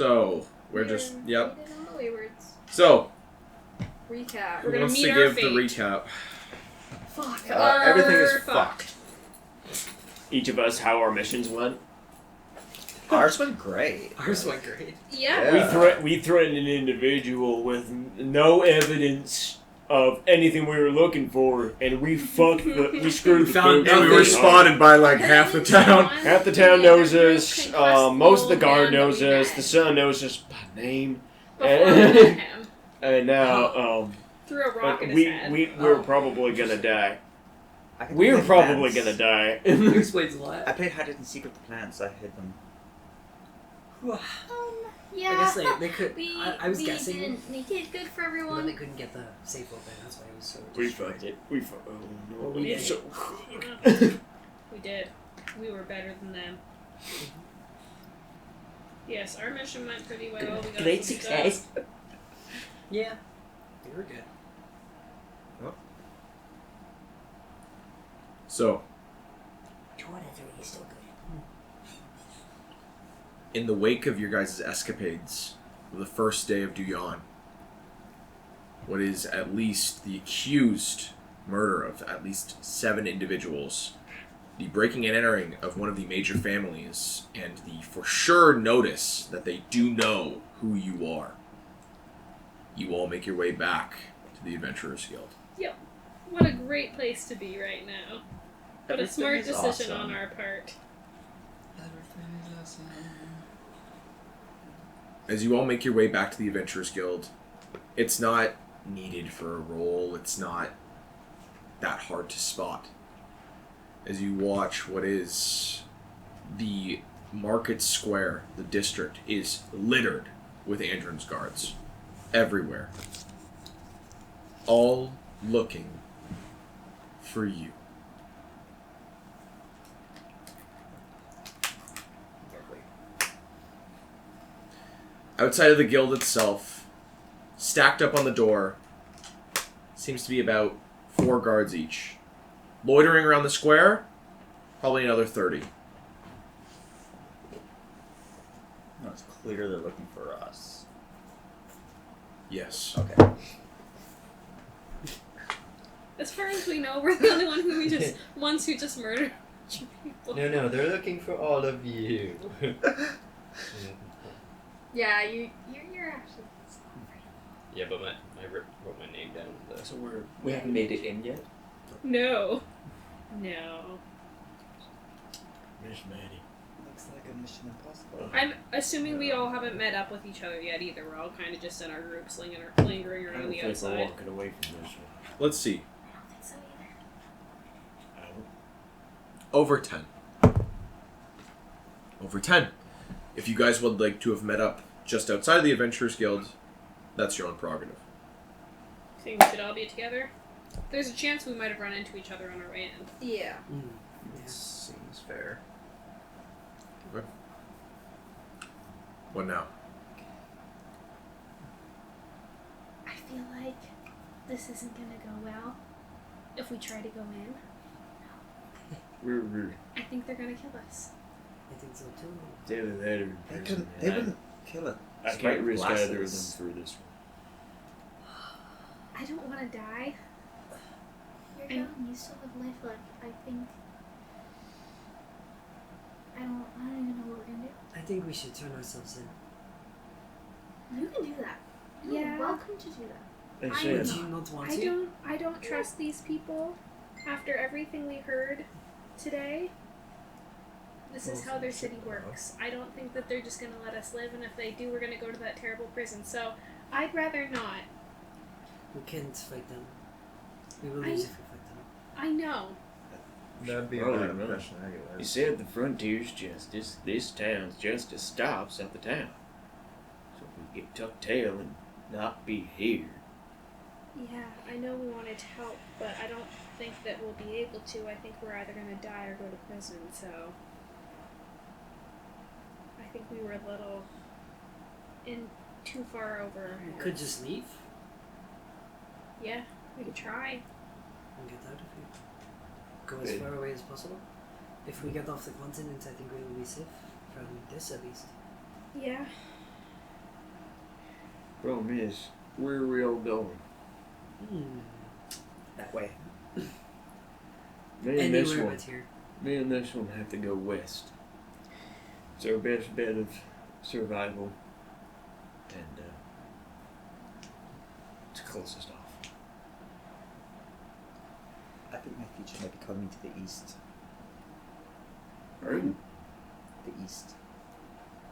So, we're just... Yep. We did on the Waywards. So... Recap. Who We're gonna wants meet to our give fate. the recap? Fuck. Everything is fucked. Each of us, how our missions went. Ours went great. Ours went great. Yeah. We threatened an individual with no evidence of anything we were looking for, and we we screwed the Found pooch. And we were spotted by like half the town. Half the town knows us. Most of the guard knows us. The son knows us by name. Before we met him. And now, Threw a rock in his we head. we're probably gonna die. I can We're play probably plants. gonna die. That explains a lot. I played hide and seek with the plants. I hid them. Yeah. I guess they could. We, I was we guessing. didn't make it good for But everyone. they couldn't get the safe open. That's why it was so. We destroyed. fucked it. We fucked. Oh no. Well, we did. So We did. We were better than them. Yes, our mission went pretty well. We got Great some success. stuff. Yeah. We were good. So, 2 out of 3 is still good. in the wake of your guys' escapades, the first day of Duyan, what is at least the accused murder of at least 7 individuals, the breaking and entering of one of the major families, and the for sure notice that they do know who you are, you all make your way back to the Adventurers Guild. What a great place to be right now. What a Everything smart is decision awesome. on our part. As you all make your way back to the Adventurers Guild, it's not needed for a roll, it's not that hard to spot. As you watch what is the market square, the district, is littered with Andron's guards. Everywhere. All looking for you. Outside of the guild itself, stacked up on the door, seems to be about 4 guards each. Loitering around the square, probably another 30. No, it's clear they're looking for us. Yes. Okay. As far as we know, we're the only ones who just murdered people. No, they're looking for all of you. Yeah, you're actually. Yeah, but I wrote my name down. so we haven't made it in yet. No. Miss Maddie. Looks like a Mission Impossible. I'm assuming we all haven't met up with each other yet either. We're all kind of just in our groups, lingering I around don't the think we're outside. walking away from this one. Let's see. I don't think so either. Over 10. Over 10. If you guys would like to have met up just outside of the Adventurers Guild, that's your own prerogative. Think we should all be together? There's a chance we might have run into each other on our way in. Yeah. Seems fair. What now? I feel like this isn't gonna go well if we try to go in. I think they're gonna kill us. I think so too. Either that or They wouldn't kill it. I can't risk either of them for this one. I don't want to die. You're young, you still have life left. I think. I don't even know what we're gonna do. I think we should turn ourselves in. You can do that. You're Yeah. welcome to do that. They I said Would you not want to? I don't trust these people after everything we heard today. This is how their city works. I don't think that they're just going to let us live, and if they do, we're going to go to that terrible prison. So, I'd rather not. We can't fight them. We will lose if we fight them. I know. That'd be a Probably bad not. impression anyway. You said the frontier's justice. This town's justice stops at the town. So if we get tucked tail and not be here. Yeah, I know we wanted to help, but I don't think that we'll be able to. I think we're either going to die or go to prison, so... I think we were a little too far over our We heads. could just leave Yeah, we could try. and get out of here. Go as Good. far away as possible. If we get off the continent, I think we will be safe from this at least. Yeah. Problem is, where are we all going? That way. Me and this Anywhere one. but here. Me and this one have to go west. It's our best bet of survival. And, it's closest off. I think my future might be coming to the east. Right? The east.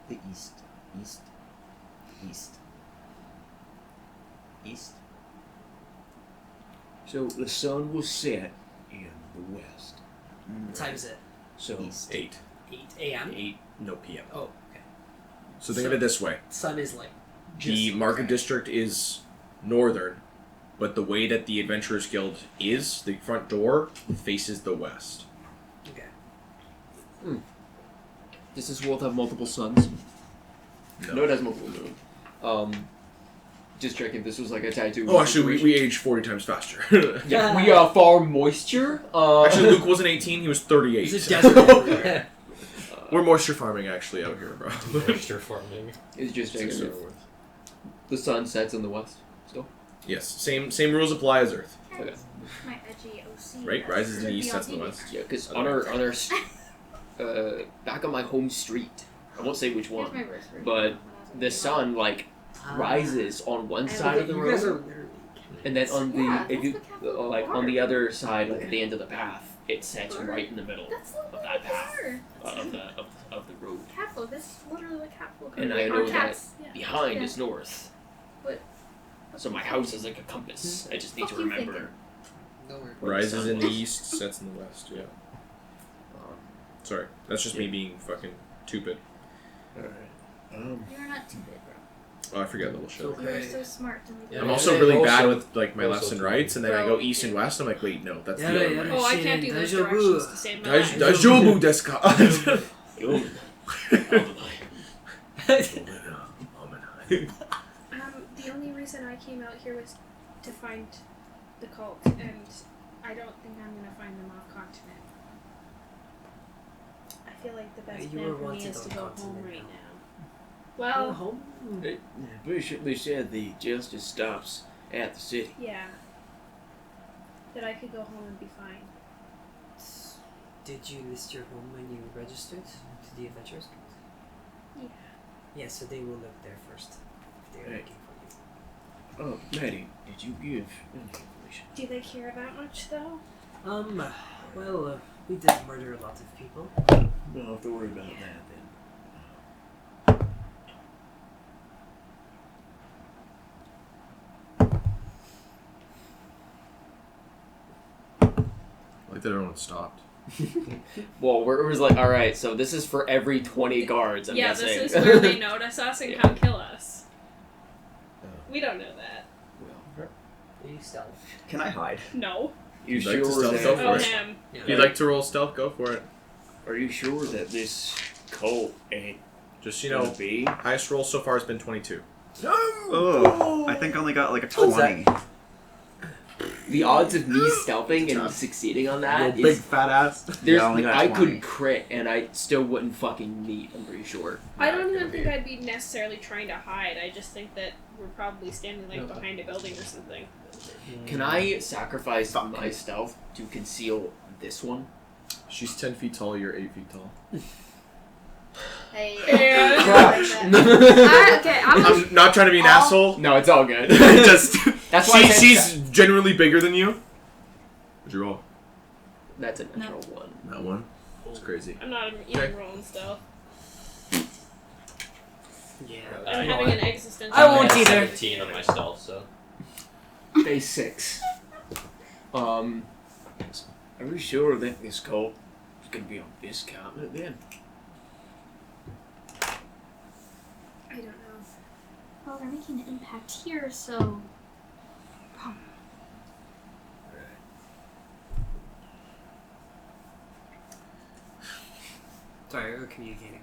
The east. East. East. East. So the sun will set in the west. What time is it? So East. 8. 8 a.m.? 8, no PM. Oh, okay. So think of it this way. Sun is like The just market okay. district is northern, but the way that the Adventurers Guild is, the front door faces the west. Okay. Does this world have multiple suns? No. It has multiple moons. Just checking if this was like a tattoo. Oh, actually, we age 40 times faster. Yeah, we far moisture. Actually, Luke wasn't 18, he was 38. It's a desert everywhere. We're moisture farming, actually, out here, bro. Moisture farming. It's just checking Six if or the sun sets in the west still. Yes, same rules apply as Earth. Okay. My edgy OC. Right? that Rises in the should east, be sets in the on west. Yeah, because on our back on my home street, I won't say which TV. Here's my one, verse version but when I was a the baby. sun like rises on one side of the You guys are road, literally and then on the Yeah, if you that's the capital like of on the art. other side, like at the end of the path, it sets Art. right in the middle That's of literally that path the art. of the road. Capital. That's literally the capital. And code. I Or know that cats. Yeah. behind Yeah. is north. What So my house is like a compass. I just need to Fuck you remember. thinking? nowhere. where the Rises sun in the was. east, sets in the west, yeah. Sorry, that's just me being fucking stupid. Alright. You're not too big, bro. Oh, I forget little shit. Okay. You are so smart to make Yeah. I'm it. also really bad Also- with like my lefts and rights, and then I go east and west. I'm like, wait, no, that's the other way. Oh, I can't do those Deja vu. directions to save my life. Daijoubu desu ka? The only reason I came out here was to find the cult, and I don't think I'm gonna find them off continent. I feel like the best You plan were for me wanted is to on go home continent right now. now. Well, home. It basically said the justice stops at the city. yeah. That I could go home and be fine. Did you list your home when you registered to the Adventurers Guild? Yeah. Yeah, so they will look there first if they're Hey. looking for Oh, Maddie, did you give any information? Do they care that much, though? you. Well, we did murder a lot of people. Don't have to worry about that then. I like that everyone stopped. Well, it was like, all right, so this is for every 20 guards. I'm yeah, guessing. this is where they notice us and Yeah. come kill us. Oh. We don't know that. Well, You stealth. Can I hide? No. you You'd like to sure stealth that? over Oh, it. him. If you'd like to roll stealth, go for it. Are you sure that this cult ain't Just, you gonna know, be? highest roll so far has been 22. Oh, I think I only got like a What's 20. The odds of me stealthing and succeeding on that Yo, is big fat ass. there's Yeah, I only got I 20. could crit and I still wouldn't fucking meet. I'm pretty sure. I don't even think I'd be necessarily trying to hide. I just think that we're probably standing like No. behind a building or something. Can I sacrifice my stealth to conceal this one? She's 10 feet tall, you're 8 feet tall. Hey. And- Okay, I'm gonna I'm not trying to be an asshole. No, it's all good. Just That's why I said she's generally bigger than you. What'd you roll? That's a natural one. That one. It's crazy. I'm not even rolling stealth. Yeah. I'm having an existential. I won't had either. 17 on my stealth, so. Day 6. Are we sure that this cult is gonna be on this continent then? I don't know. Well, they're making an impact here, so. Sorry, we're communicating.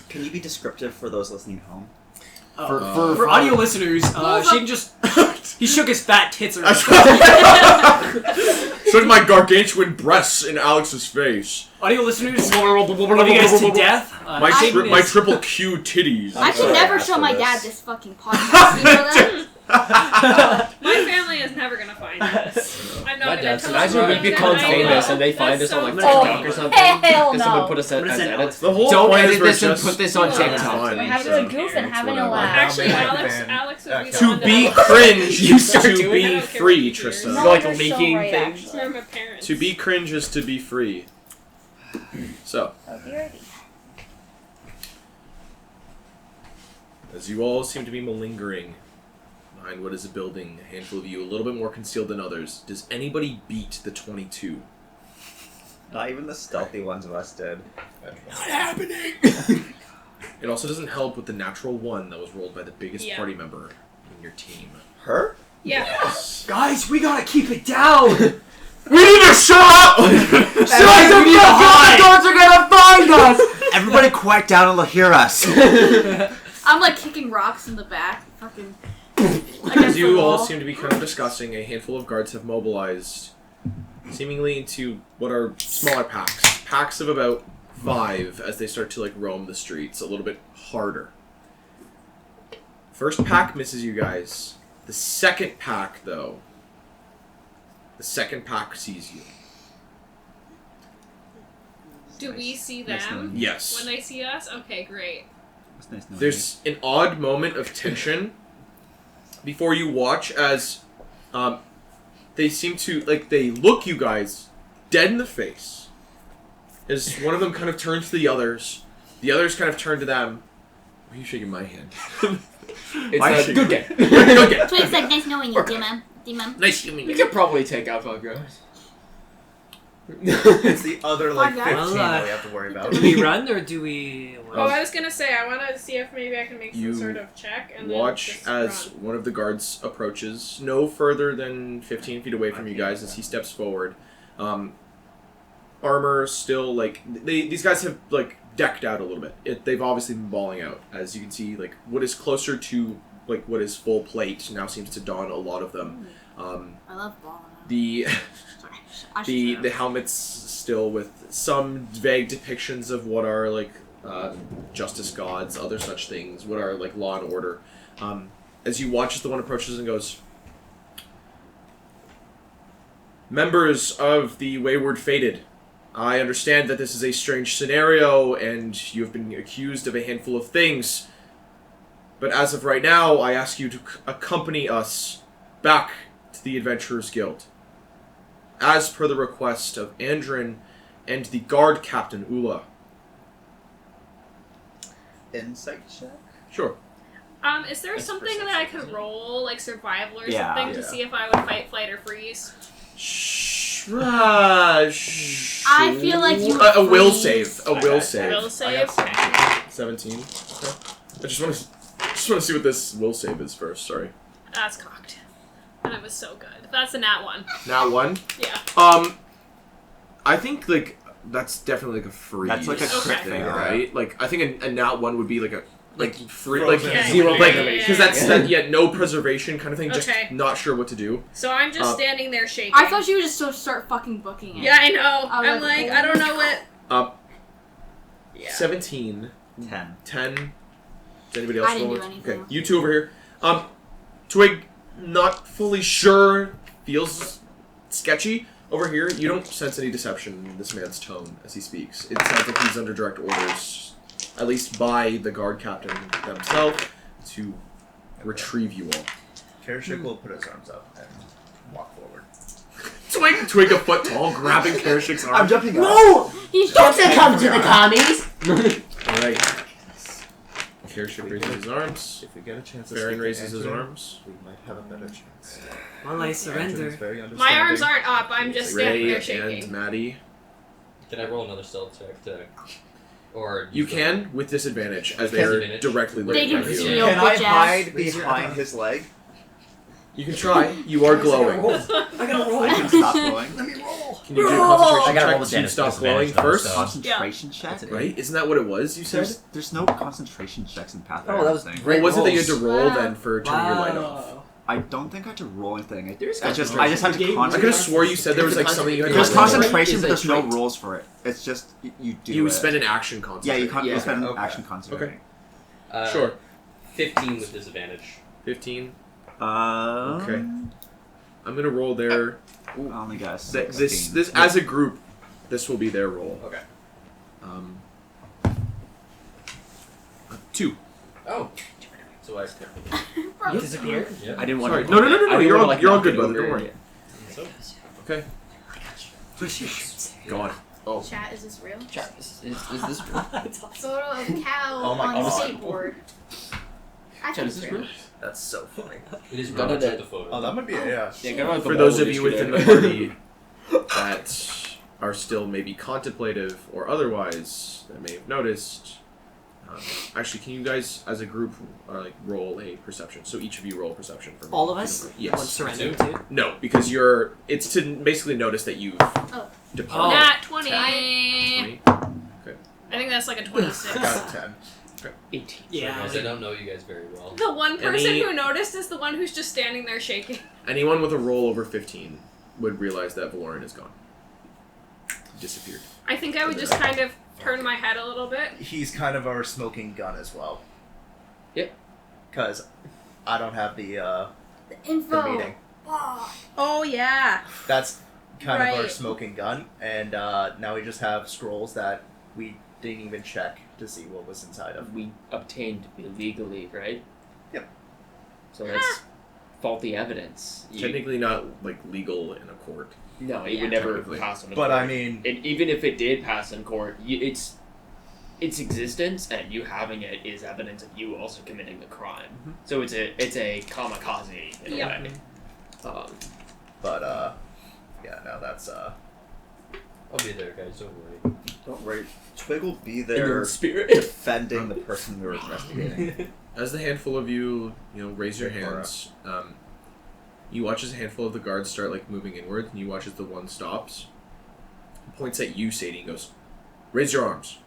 Can you be descriptive for those listening at home? For audio listeners, Shane just he shook his fat tits around. Shook my gargantuan breasts in Alex's face. Audio listeners, love you guys to death. My triple Q titties. I can never show my dad this fucking podcast. You know that? My family is never gonna find this. I'm not My gonna dad's tell imagine them we that become I famous know. and they find That's us on like so TikTok funny. or something. Hell Because someone no. put us as edits. The whole Don't point edit is we're this and just put this on Yeah. TikTok. fun, We're having so a goof and having a whatever. laugh. Actually, I'll make Alex fan. would be the To one be that cringe You is start to doing be it? I don't care free, what you Tristan. No, Like you're so leaking right, things. actually. From my parents. To be cringe is to be free. So, Alrighty. as you all seem to be malingering behind what is a building, a handful of you a little bit more concealed than others, does anybody beat the 22? Not even the stealthy ones of us did. Not happening! It also doesn't help with the natural 1 that was rolled by the biggest Yeah. party member in your team. Her? Yeah. Guys, we gotta keep it down. We need to shut up! The guards are gonna find us. Everybody quiet down and they'll hear us. I'm like kicking rocks in the back. Fucking. As you all seem to be kind of discussing, a handful of guards have mobilized, seemingly into what are smaller packs. Packs of about 5 as they start to like roam the streets a little bit harder. First pack misses you guys. The second pack, though, the second pack sees you. Do we see Nice them knowing Yes. when they see us? Okay, great. It's nice knowing There's an odd moment of tension before you watch as they seem to, like, they look you guys dead in the face. As one of them kind of turns to the others kind of turn to them. Why are you shaking my hand? It's a good game. Good game. Twigs like nice knowing you, Dimum. Nice to meet We you. could probably take out 5 guys. It's the other like Fine, 15 guys. that we have to worry about. Do we run or do we? Oh, I was gonna say I want to see if maybe I can make You some sort of check and Watch then just as run. one of the guards approaches, no further than 15 feet away from you guys as he steps forward. Armor still, like, these guys have, like, decked out a little bit. They've obviously been balling out. As you can see, like, what is closer to, like, what is full plate now seems to dawn a lot of them. I love balling out. The Sorry. I should the helmets still with some vague depictions of what are, like, justice gods, other such things, what are, like, law and order. As you watch as the one approaches and goes, "Members of the Wayward Fated, I understand that this is a strange scenario and you have been accused of a handful of things. But as of right now, I ask you to accompany us back to the Adventurers Guild. As per the request of Andrin and the guard captain, Ula." Insight check? Sure. Is there That's something for that I sense, could roll, like survival or Yeah. something, to Yeah. see if I would fight, flight, or freeze? I feel like you would A will freeze. save. A will save. Will save. 17. Okay. I just want to see what this will save is first. Sorry. That's cocked. And it was so good. That's a nat 1. Now 1. Yeah. I think like that's definitely like a freeze. That's like a crit Okay. thing, right? Like I think a nat 1 would be like a free Frozen. like Yeah, Zero yeah, like yeah, because yeah, that's yeah. that no preservation kind of thing. Just Okay. not sure what to do. So I'm just standing there shaking. I thought you would just start fucking booking it. Yeah, I know. I was I'm like, I don't know what. Yeah. 17. 10. 10. Does anybody else I didn't roll do it? anything. Okay, you two over here. Twig, not fully sure, feels sketchy. Over here, you don't sense any deception in this man's tone as he speaks. It sounds like he's under direct orders, at least by the guard captain themselves, to retrieve you all. Karashik will put his arms up and walk forward. Twig a foot tall, grabbing Karashik's arm. I'm jumping up. No! He's Don't say come to the commies! Alright. Karashik raises his arms. If we get a chance to Farron speak to raises his Andrew, arms. we might have a better chance. Well, I surrender. Andrew's very My understanding. arms aren't up. I'm just standing Ray there shaking. and Maddie. Can I roll another stealth check to, or You use the- can with disadvantage as they are Disadvantage. directly They looking can at you. see you. Can I bitch ass. hide Raise your behind arm. his leg? You can try. You are glowing. I gotta roll. I can stop glowing. Let me roll. Can you do a I concentration gotta roll check with to Dennis stop disadvantage glowing though, first? so- Concentration check? That's an Right? Isn't that what it was? You said. There's no concentration checks in Pathfinder. Oh, that was thing. great. What was it that you had to rolls. roll Wow. then for turning your light off? I don't think I had to roll anything. There's I just concentration. had to Game- I could concentrate. have swore you said there was like something you had to There's There's roll. concentration, Is but a there's no trait. rules for it. It's just you do You it. spend an action Yeah, concentration. you Yeah. spend an Okay. action concentrating. Sure. 15 with disadvantage. 15. Okay. I'm gonna roll their. I only got This as a group, this will be their roll. Okay. 2. Oh. So I You disappeared? Yeah. I didn't want Sorry. to. No. I didn't You're wanna, all, you're all knock good, it brother. over. Don't worry. So, Okay. Go on. Oh, Chat, is this real? chat. Is this real? Photo of cow Oh my on God. skateboard. I Chat, think is it's this real. real? That's so funny. it is Got real. I it took at- the photo. Oh, that might be yeah. Yeah, go on For those of you within the party that are still maybe contemplative or otherwise that may have noticed, actually, can you guys as a group roll a perception? So each of you roll perception for me. All of us? Yes. What's surrendering to? No, because it's to basically notice that you've departed. Nat 20. 20. I think that's like a 26. Got a 10. 18. Yeah. Guys, I don't know you guys very well. The one person Any- who noticed is the one who's just standing there shaking. Anyone with a roll over 15 would realize that Valoran is gone. Disappeared. I think I would just kind of turn my head a little bit. He's kind of our smoking gun as well. Yep. Because I don't have the The info. meeting. Oh, Oh, yeah. That's kind of our Right. smoking gun, and now we just have scrolls that we didn't even check to see what was inside of. We obtained illegally, right? Yep. So that's faulty evidence. Technically not legal in a court. No, it Yeah. would never Technically. pass in a But court. I mean, And even if it did pass in court, its existence and you having it is evidence of you also committing the crime. Mm-hmm. So it's a kamikaze in Yep. a way. but yeah, no, that's I'll be there, guys. Don't worry. Don't worry. Twig will be in there your spirit. defending the person we were investigating. As the handful of you, raise your Big Laura. hands, you watch as a handful of the guards start moving inward, and you watch as the one stops, points at you, Sadie, and goes, "Raise your arms."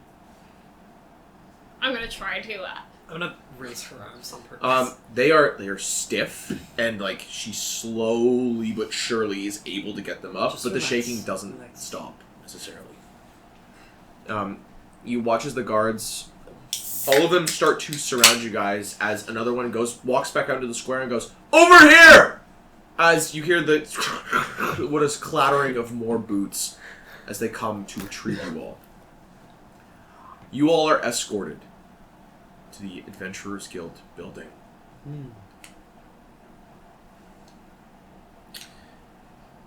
I'm gonna try to. I'm gonna raise her arms on purpose. They are stiff, and she slowly but surely is able to get them up, Just but the relax. shaking doesn't Relax. stop necessarily. You watch as the guards, all of them start to surround you guys as another one walks back out into the square and goes, "Over here!" As you hear what is clattering of more boots as they come to retrieve you all. You all are escorted to the Adventurers Guild building.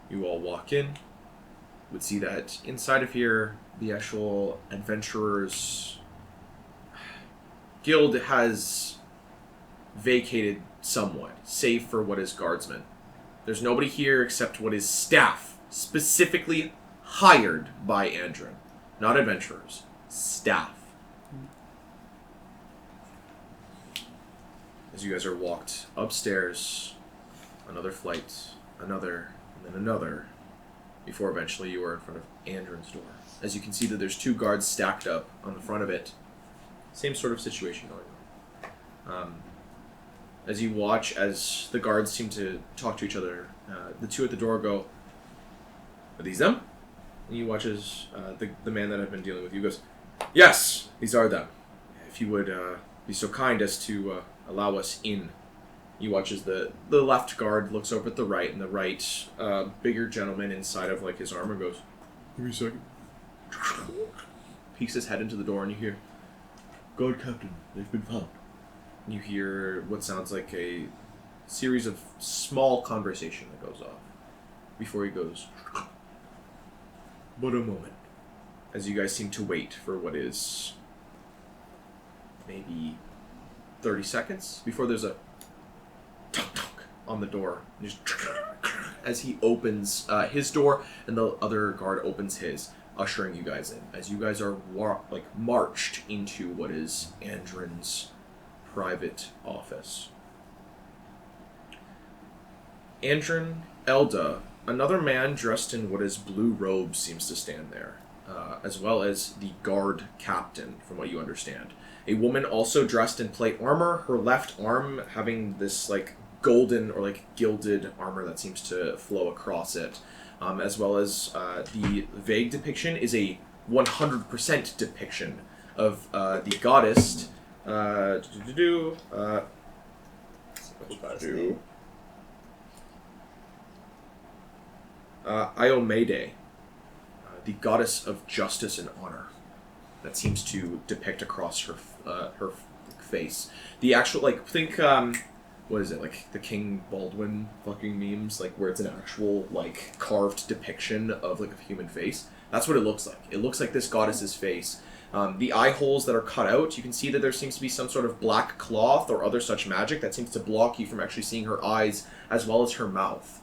You all walk in. Would see that inside of here, the actual Adventurers Guild has vacated somewhat, save for what is guardsmen. There's nobody here except what is staff, specifically hired by Andron. Not adventurers. Staff. As you guys are walked upstairs, another flight, another, and then another, before eventually you are in front of Andron's door. As you can see that there's two guards stacked up on the front of it. Same sort of situation going on. As you watch as the guards seem to talk to each other, the two at the door go, "Are these them?" And you watch as the man that I've been dealing with you goes, "Yes, these are them. If you would be so kind as to allow us in." You watch as the left guard looks over at the right, and the right bigger gentleman inside of his armor goes, "Give me a second." Peeks his head into the door, and you hear, "Guard captain, they've been found." And you hear what sounds like a series of small conversation that goes off before he goes, "But a moment," as you guys seem to wait for what is maybe 30 seconds before there's a tunk tunk on the door. And just as he opens his door and the other guard opens his, ushering you guys in. As you guys are marched into what is Andron's private office. Andron, Elda, another man dressed in what is blue robes seems to stand there, as well as the guard captain, from what you understand. A woman also dressed in plate armor, her left arm having this like golden or like gilded armor that seems to flow across it, as well as the vague depiction is a 100% depiction of the goddess. Iomede, the goddess of justice and honor, that seems to depict across her face. The actual, like, think, what is it, like, the King Baldwin fucking memes, like, where it's an actual, like, carved depiction of, like, a human face? That's what it looks like. It looks like this goddess's face. The eye holes that are cut out, you can see that there seems to be some sort of black cloth or other such magic that seems to block you from actually seeing her eyes as well as her mouth.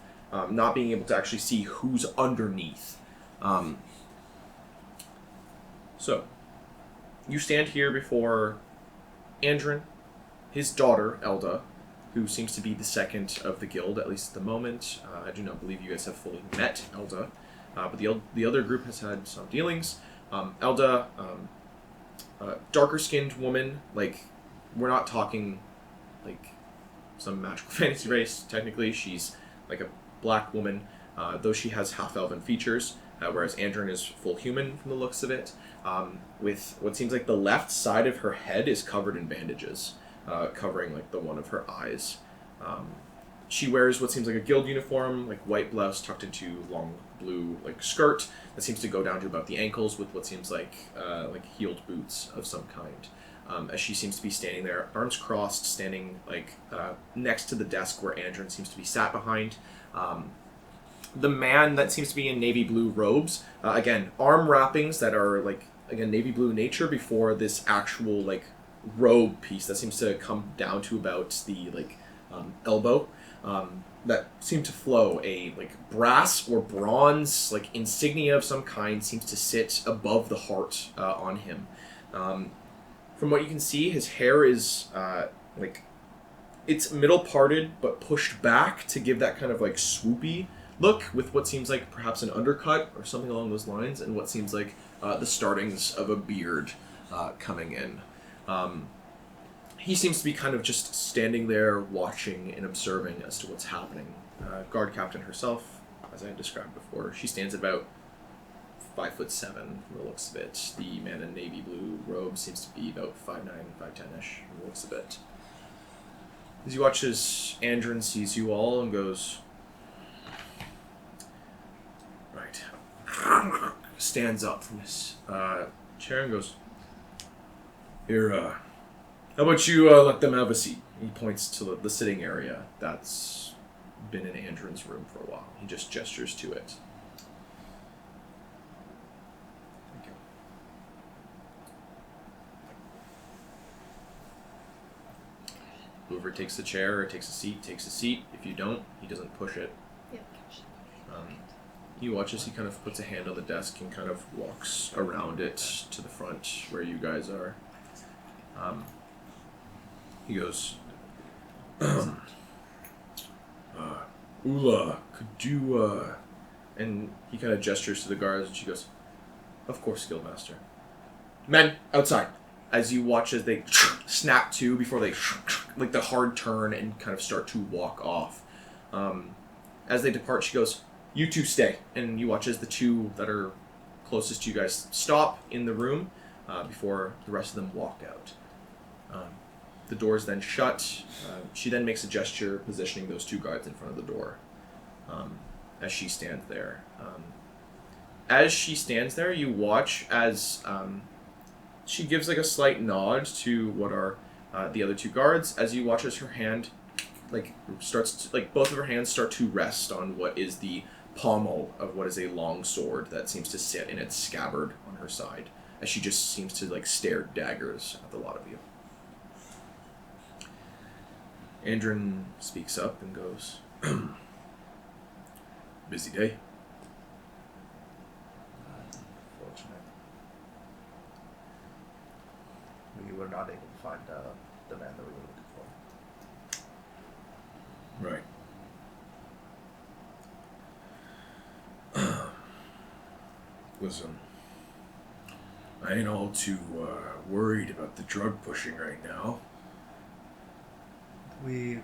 Not being able to actually see who's underneath. So, you stand here before Andrin, his daughter, Elda, who seems to be the second of the guild, at least at the moment. I do not believe you guys have fully met Elda, but the other group has had some dealings. Elda, darker-skinned woman, like, we're not talking, like, some magical fantasy race, technically. She's, like, a black woman, though she has half-elven features, whereas Andrin is full human from the looks of it, with what seems like the left side of her head is covered in bandages, covering, like, the one of her eyes. She wears what seems like a guild uniform, like white blouse tucked into long blue, like, skirt that seems to go down to about the ankles with what seems like heeled boots of some kind. As she seems to be standing there, arms crossed, standing, like, next to the desk where Andrin seems to be sat behind. The man that seems to be in navy blue robes, again, arm wrappings that are, like, again, navy blue nature before this actual, like, robe piece that seems to come down to about the, like, elbow, that seem to flow. A, like, brass or bronze, like, insignia of some kind seems to sit above the heart on him. From what you can see, his hair is, like, it's middle parted but pushed back to give that kind of, like, swoopy look with what seems like perhaps an undercut or something along those lines, and what seems like the startings of a beard coming in. He seems to be kind of just standing there watching and observing as to what's happening. Guard captain herself, as I had described before, she stands at about 5'7" from the looks of it. The man in navy blue robe seems to be about 5'9", 5'10"-ish from the looks of it. As he watches, Andrin sees you all and goes, right. Stands up from his chair and goes, here, how about you let them have a seat? He points to the sitting area that's been in Andrin's room for a while. He just gestures to it. Thank you. Whoever takes the chair or takes a seat, takes a seat. If you don't, he doesn't push it. Yep. You watch as he kind of puts a hand on the desk and kind of walks around it to the front where you guys are. He goes, Ula, could you, and he kind of gestures to the guards, and she goes, of course, Guildmaster. Men, outside. As you watch as they snap to before they, like, the hard turn and kind of start to walk off. As they depart, she goes, you two stay. And you watch as the two that are closest to you guys stop in the room before the rest of them walk out. The doors then shut. She then makes a gesture positioning those two guards in front of the door as she stands there. As she stands there, you watch as she gives, like, a slight nod to what are the other two guards, as you watch as her hand, like, starts to, like, both of her hands start to rest on what is the pommel of what is a long sword that seems to sit in its scabbard on her side, as she just seems to, like, stare daggers at the lot of you. Andrin speaks up and goes, busy day. Fortunate. We were not able to find the man that we were looking for. Right. Listen, I ain't all too worried about the drug pushing right now. We've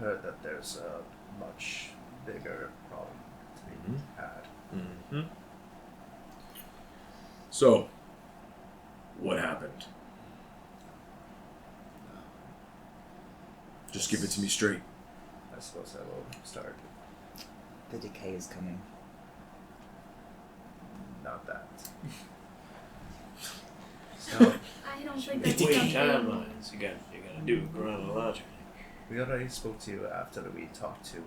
heard that there's a much bigger problem to be had. Mm-hmm. So, what happened? Just give it to me straight. I suppose I will start. The decay is coming. Not that. So, I don't think that's Between something. timelines, you gotta do it chronologically. we already spoke to you after we talked to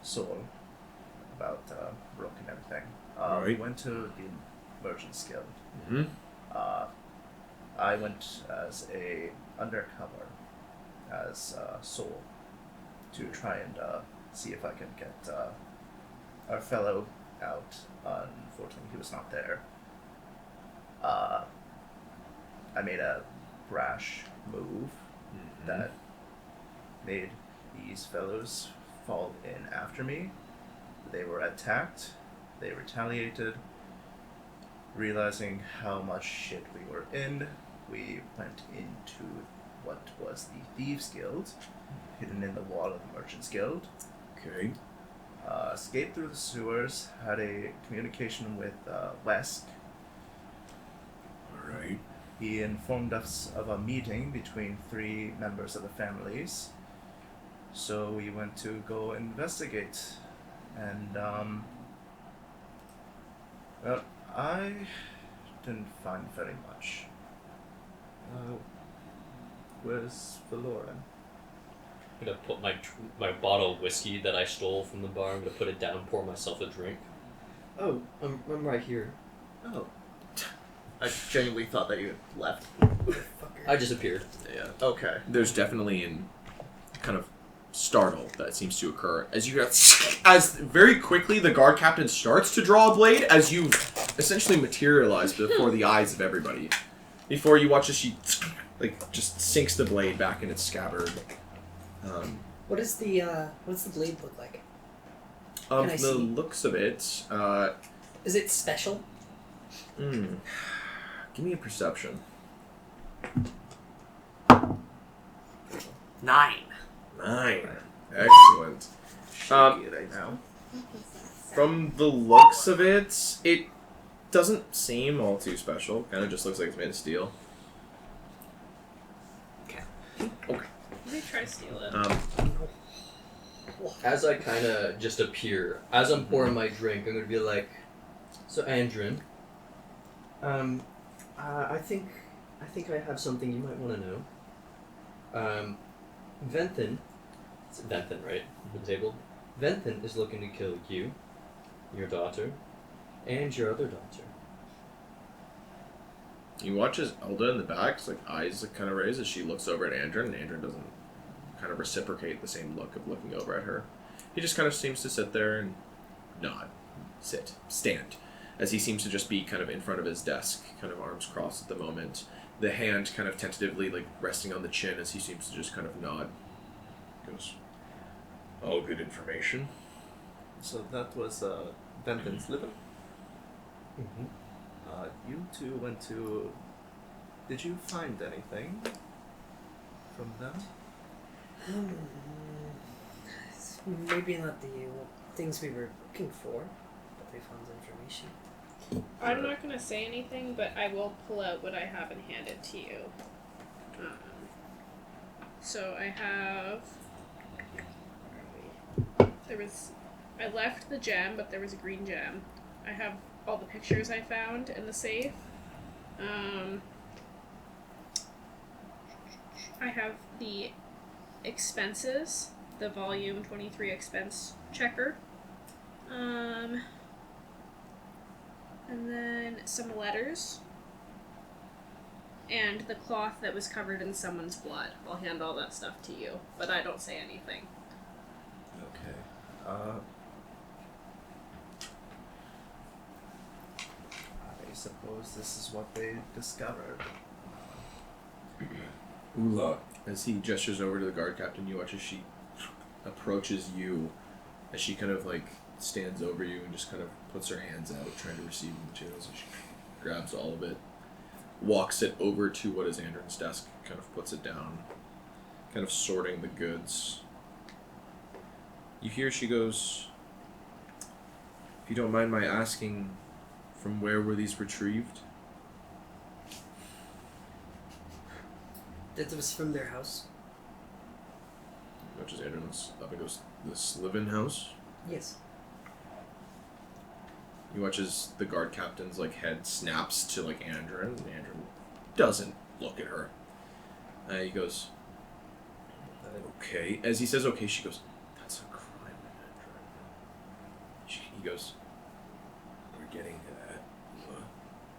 Sol about Brooke and everything. Right. We went to the Merchant's Guild. Mm-hmm. I went as a undercover as Sol to try and see if I can get our fellow out. Unfortunately, he was not there. I made a rash move that made these fellows fall in after me. They were attacked. They retaliated. Realizing how much shit we were in, we went into what was the Thieves Guild, hidden in the wall of the Merchants Guild. Okay. Escaped through the sewers, had a communication with Wesk. Alright. He informed us of a meeting between 3 members of the families. So we went to go investigate. And, well, I didn't find very much. Where's Valoran? I'm gonna put my bottle of whiskey that I stole from the bar. I'm gonna put it down, pour myself a drink. Oh, I'm right here. Oh. I genuinely thought that you had left. I just appeared. Yeah. Okay. There's definitely an kind of startle that seems to occur as you as very quickly the guard captain starts to draw a blade as you essentially materialize before the eyes of everybody. Before you watch as she just sinks the blade back in its scabbard. What's the blade look like? From Can I the see? looks of it, Is it special? give me a perception. 9. 9. Excellent. Shaky right now. From the looks of it, it doesn't seem all too special. Kind of just looks like it's made of steel. They try to steal it. As I kind of just appear, as I'm pouring my drink, I'm gonna be like, "So, Andrin, I think I have something you might want to know. Venthin, it's Venthin, right? The table. Venthin is looking to kill you, your daughter, and your other daughter." You watch as Elda in the back, eyes kind of raise as she looks over at Andrin, and Andrin doesn't kind of reciprocate the same look of looking over at her. He just kind of seems to sit there and nod, stand, as he seems to just be kind of in front of his desk, kind of arms crossed at the moment, the hand kind of tentatively resting on the chin as he seems to just kind of nod. Goes, all good information. So that was Venthin's liver. Mm-hmm. You two went to. Did you find anything from them? Maybe not the things we were looking for, but they found information. I'm not gonna say anything, but I will pull out what I have and hand it to you. So I have. I left the gem, but there was a green gem. I have all the pictures I found in the safe. I have the expenses, the volume 23 expense checker. And then some letters. And the cloth that was covered in someone's blood. I'll hand all that stuff to you, but I don't say anything. Okay. I suppose this is what they discovered. Ula. As he gestures over to the guard captain, you watch as she approaches you, as she kind of stands over you and just kind of puts her hands out, trying to receive the materials. And she grabs all of it, walks it over to what is Andron's desk, kind of puts it down, kind of sorting the goods. You hear she goes, "If you don't mind my asking, from where were these retrieved?" That was from their house. Much as Andron looks up and goes, "This live-in house?" Yes. You watch as the guard captain's head snaps to Andron, and Andron doesn't look at her. He goes, "Okay." As he says "okay," she goes, "That's a crime, Andron." He goes, "We're getting to that.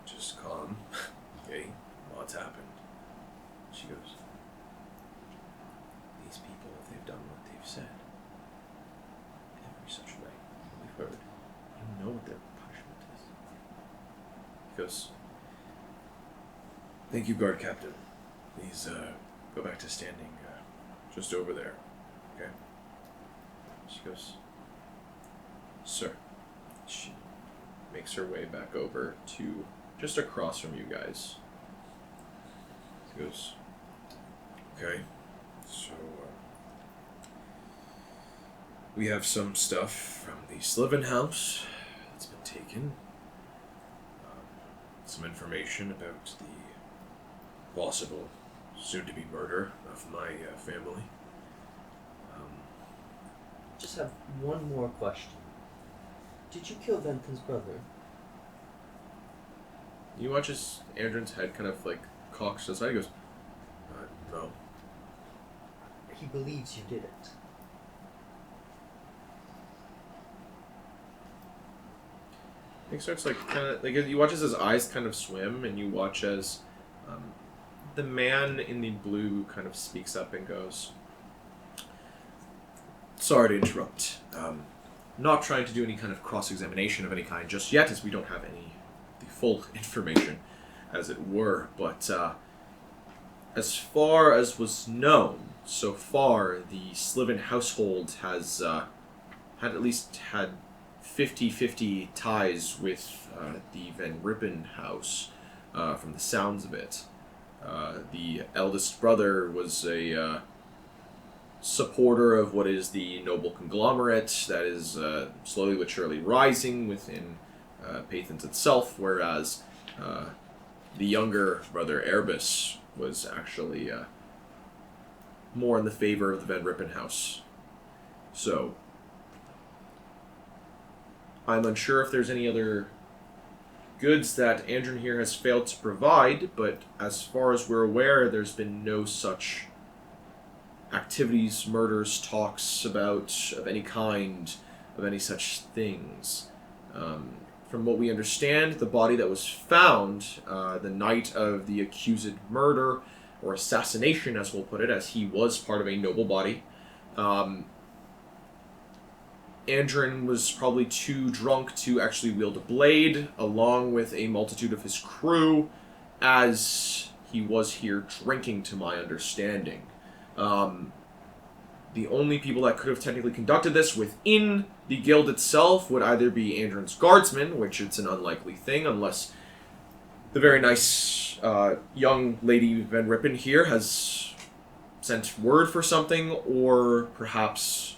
Just calm. Okay, what's happened?" She goes, "These people, if they've done what they've said, every such way, we've heard, you know what their punishment is." He goes, "Thank you, guard captain. Please go back to standing just over there, okay?" She goes, "Sir." She makes her way back over to just across from you guys. She goes, "Okay, so we have some stuff from the Sliven house that's been taken. Some information about the possible soon-to-be murder of my family." Just have one more question. Did you kill Venthen's brother? You watch as Andron's head kind of cocks to the side. He goes, "No." He believes you did it. He starts you watch as his eyes kind of swim, and you watch as the man in the blue kind of speaks up and goes, "Sorry to interrupt. Not trying to do any kind of cross-examination of any kind just yet, as we don't have the full information, as it were. But as far as was known so far, the Sliven household has had 50-50 ties with the Van Rippen house, from the sounds of it. The eldest brother was a supporter of what is the noble conglomerate that is slowly but surely rising within Pathans itself, whereas the younger brother, Erebus, was actually more in the favor of the Van Rippen house. So, I'm unsure if there's any other goods that Andron here has failed to provide, but as far as we're aware, there's been no such activities, murders, talks of any kind, of any such things. From what we understand, the body that was found the night of the accused murder, or assassination as we'll put it, as he was part of a noble body, Andron was probably too drunk to actually wield a blade, along with a multitude of his crew, as he was here drinking, to my understanding. The only people that could have technically conducted this within the guild itself would either be Andron's guardsmen, which it's an unlikely thing, unless the very nice young lady Van Rippen here has sent word for something, or perhaps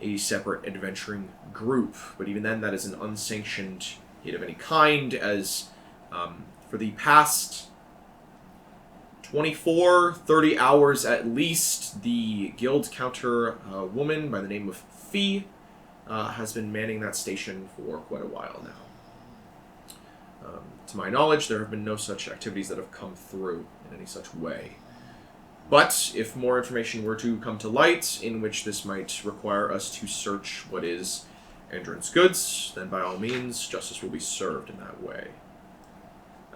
a separate adventuring group. But even then, that is an unsanctioned hit of any kind, as for the past 24-30 hours at least, the guild counter woman by the name of Fee has been manning that station for quite a while now. To my knowledge, there have been no such activities that have come through in any such way. But if more information were to come to light, in which this might require us to search what is Andron's goods, then by all means, justice will be served in that way.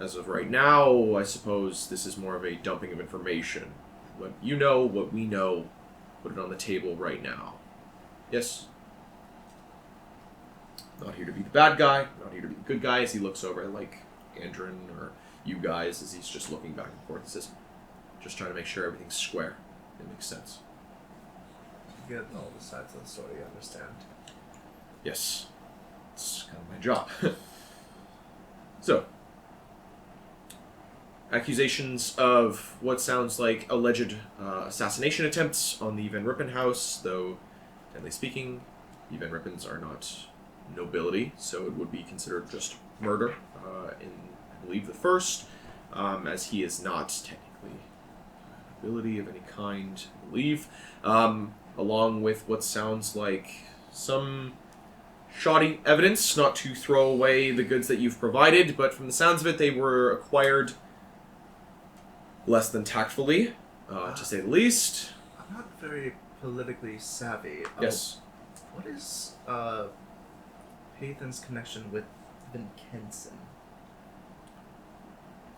As of right now, I suppose this is more of a dumping of information. What you know, what we know, put it on the table right now. Yes? Not here to be the bad guy, not here to be the good guy, as he looks over at, Andron or you guys, as he's just looking back and forth and says, just trying to make sure everything's square. It makes sense. You get all the sides of the story, you understand. Yes. It's kind of my job. So, accusations of what sounds like alleged assassination attempts on the Van Rippen house, though, generally speaking, the Van Rippens are not nobility, so it would be considered just murder in, I believe, the first, as he is not technically nobility of any kind, I believe, along with what sounds like some shoddy evidence, not to throw away the goods that you've provided, but from the sounds of it, they were acquired less than tactfully, to say the least. I'm not very politically savvy. Yes. What is Pathan's connection with Vincenzen?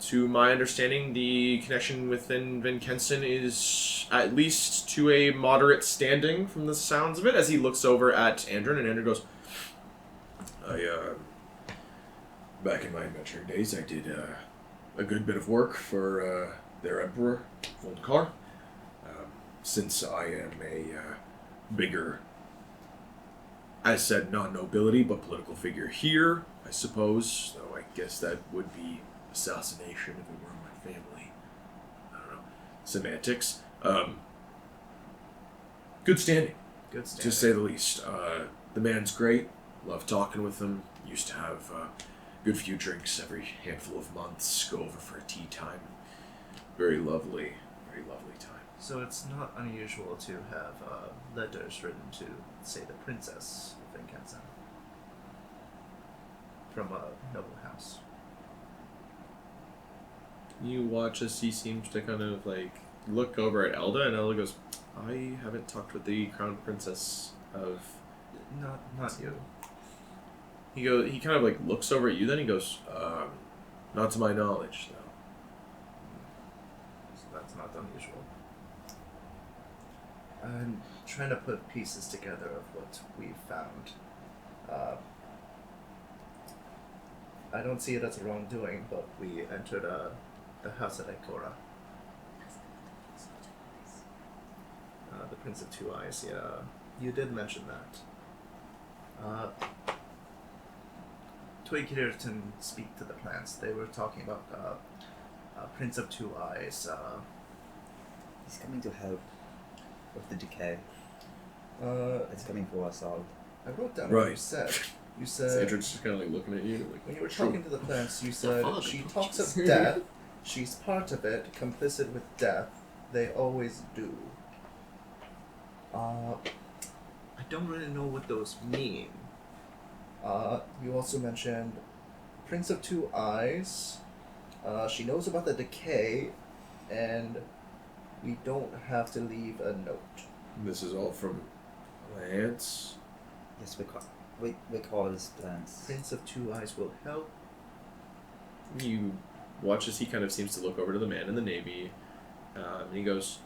To my understanding, the connection within Vincenzen is at least to a moderate standing from the sounds of it, as he looks over at Andrin, and Andrin goes, back in my adventuring days, I did a good bit of work for their emperor, Volkar. Since I am a bigger, as said, not nobility, but political figure here, I suppose, though I guess that would be assassination if it were my family. I don't know. Semantics. Good standing. Good standing. To say the least. The man's great. Love talking with him. Used to have a good few drinks every handful of months. Go over for a tea time. Very lovely time. So it's not unusual to have letters written to, say, the princess of Vincenzen from a noble house. You watch as he seems to kind of look over at Elda, and Elda goes, I haven't talked with the crown princess of... Not you. He kind of looks over at you, then he goes, not to my knowledge, though. So that's not unusual. I'm trying to put pieces together of what we've found. I don't see it as a wrongdoing, but we entered the house at Ikora. The Prince of Two Eyes, yeah. You did mention that. Twig here to speak to the plants. They were talking about Prince of Two Eyes. He's coming to help with the decay. It's coming for us all. I wrote down Right. what you said. You So said Andrin's just kind of looking at you. when you were talking to the plants, you said she talks of death. She's part of it, complicit with death. They always do. I don't really know what those mean. You also mentioned Prince of Two Eyes. She knows about the decay, and we don't have to leave a note. This is all from Lance. Yes, we call this plans. Prince of Two Eyes will help. You watch as he kind of seems to look over to the man in the navy, and he goes,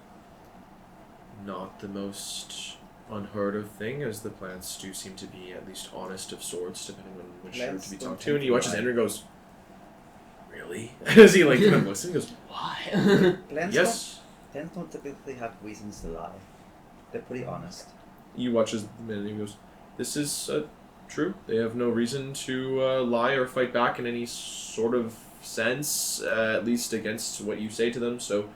not the most unheard of thing, as the plants do seem to be at least honest of sorts, depending on which you're to be talked to. And he watches Andrew and goes, really? As he kind of looks and he goes, Why? Plans yes. don't typically have reasons to lie. They're pretty honest. You watch as the man and he goes, this is true. They have no reason to lie or fight back in any sort of sense, at least against what you say to them, so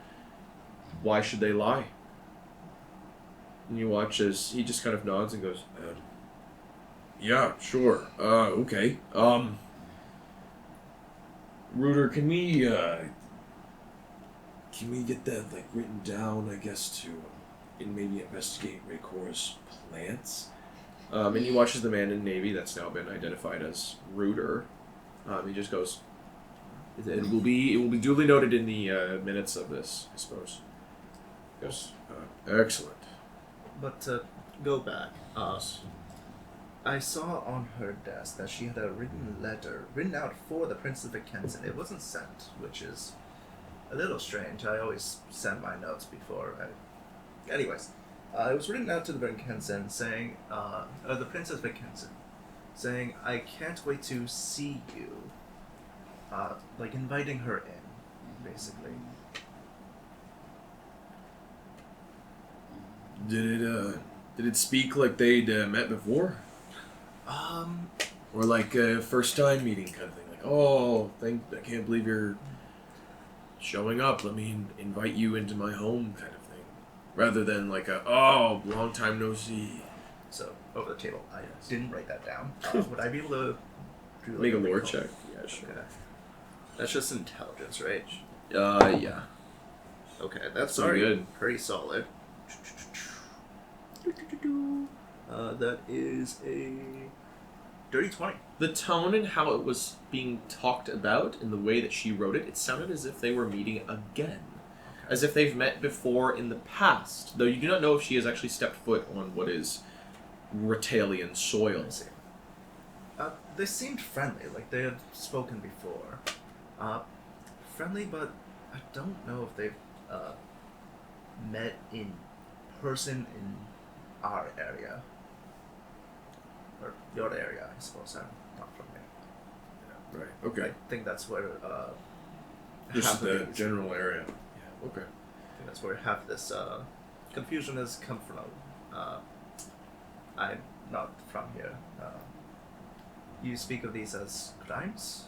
why should they lie? And you watch as he just kind of nods and goes, yeah, sure, okay. Rooter, can we get that, written down, I guess, to maybe investigate Raycor's plants? And he watches the man in Navy that's now been identified as Rooter. He just goes, it will be duly noted in the minutes of this, I suppose. He goes, excellent. But to go back, I saw on her desk that she had a written letter written out for the Prince of Vincenzen. It wasn't sent, which is a little strange. I always send my notes before. Anyways, it was written out to the Vincenzen saying, the Prince of Vincenzen, saying, I can't wait to see you. Inviting her in, basically. Did it speak like they'd met before? Or like a first time meeting kind of thing. Like, oh, I can't believe you're showing up. Let me invite you into my home kind of thing. Rather than like long time no see. So, over the table. I didn't write that down. Would I be able to do like Make a lore recall? check. Yeah, sure. Okay. That's just intelligence, right? Yeah. Okay, that's Pretty good. Pretty solid. That is a dirty 20. The tone and how it was being talked about and the way that she wrote it, it sounded as if they were meeting again. As if they've met before in the past. Though you do not know if she has actually stepped foot on what is Ratalian soil. I see. They seemed friendly, like they had spoken before. Friendly, but I don't know if they've met in person in our area. Or your area, I suppose. I'm not from here. Right, okay. I think that's where Just half of the these- general area. Yeah, okay. I think that's where half this confusion has come from. I'm not from here. You speak of these as crimes?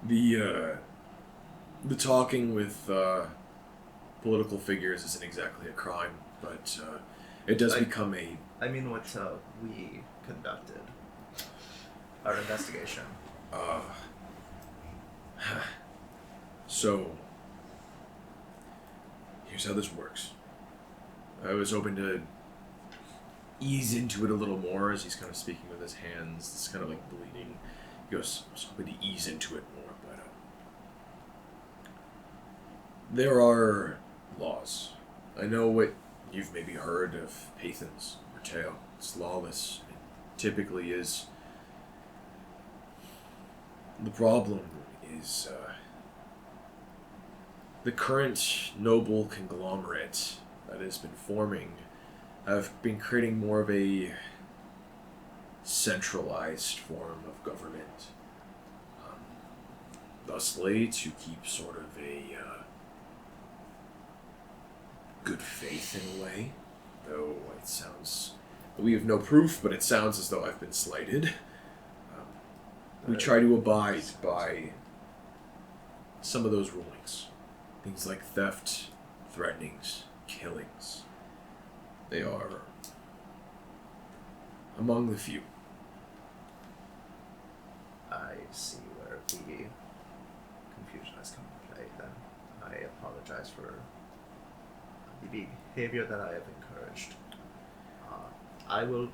The talking with political figures isn't exactly a crime, but it does become a... I mean what we conducted. Our investigation. So, here's how this works. I was hoping to ease into it a little more as he's kind of speaking with his hands. It's kind of like bleeding. He goes, I was hoping to ease into it more, but there are laws. I know what you've maybe heard of Pathans or Tale. It's lawless. It typically is. The problem is the current noble conglomerate that has been forming have been creating more of a centralized form of government. Thusly, to keep sort of a good faith in a way, though it sounds... We have no proof, but it sounds as though I've been slighted. We try to abide by some of those rulings. Things like theft, threatenings, killings. They are among the few. I see where the confusion has come into play then. I apologize for the behavior that I have encouraged. I will...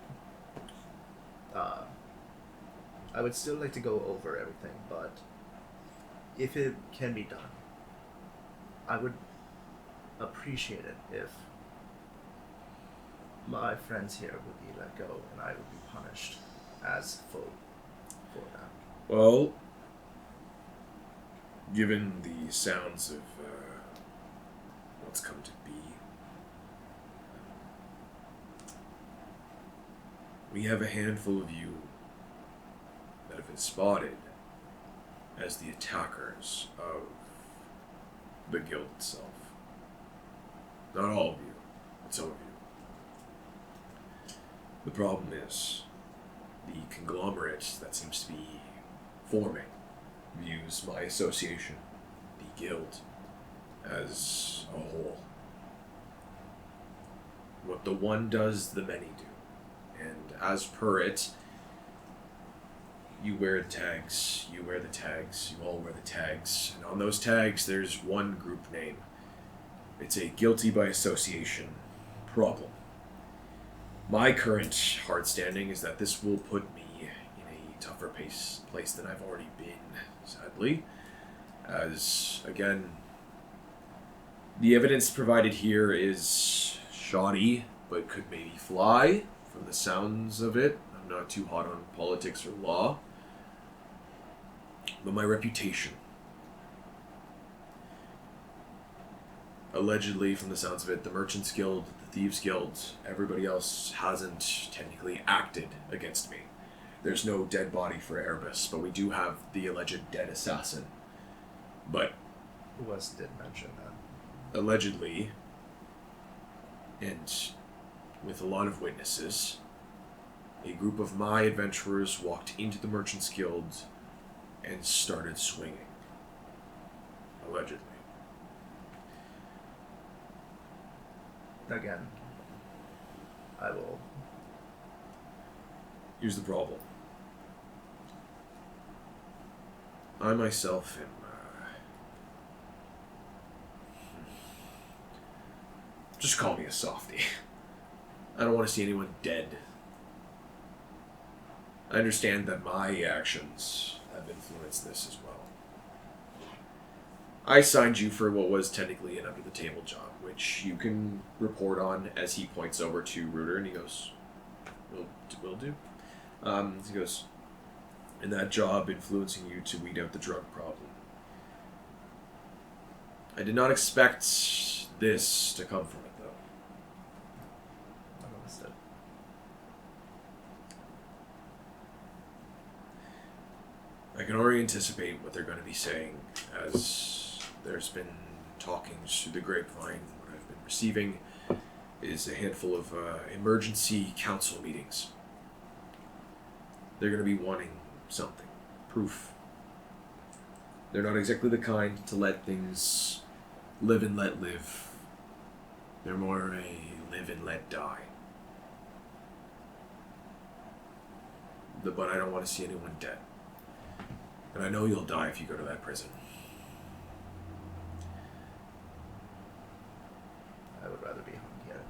I would still like to go over everything, but if it can be done, I would appreciate it if my friends here would be let go and I would be punished as full for that. Well, given the sounds of what's come to be, we have a handful of you that have been spotted as the attackers of the guild itself. Not all of you, but some of you. The problem is, the conglomerate that seems to be forming views my association, the guild, as a whole. What the one does, the many do. And as per it, you wear the tags, you wear the tags, you all wear the tags, and on those tags there's one group name. It's a guilty by association problem. My current hard standing is that this will put me in a tougher place than I've already been, sadly. As, again, the evidence provided here is shoddy, but could maybe fly, from the sounds of it. I'm not too hot on politics or law. But my reputation. Allegedly, from the sounds of it, the Merchants Guild, the Thieves Guild, everybody else hasn't technically acted against me. There's no dead body for Erebus, but we do have the alleged dead assassin. But Wes did mention that. allegedly, and with a lot of witnesses, a group of my adventurers walked into the Merchants Guild and started swinging. Allegedly. Again, I will. Here's the problem. I myself am. Just call me a softie. I don't want to see anyone dead. I understand that my actions have influenced this as well. I signed you for what was technically an under-the-table job, which you can report on as he points over to Rooter, and he goes, will do. He goes, and that job influencing you to weed out the drug problem. I did not expect this to come from it, though. Understood. I can already anticipate what they're going to be saying, as there's been talkings through the grapevine. What I've been receiving is a handful of emergency council meetings. They're going to be wanting something. Proof. They're not exactly the kind to let things live and let live. They're more a live and let die. But I don't want to see anyone dead. And I know you'll die if you go to that prison. I would rather be hung here.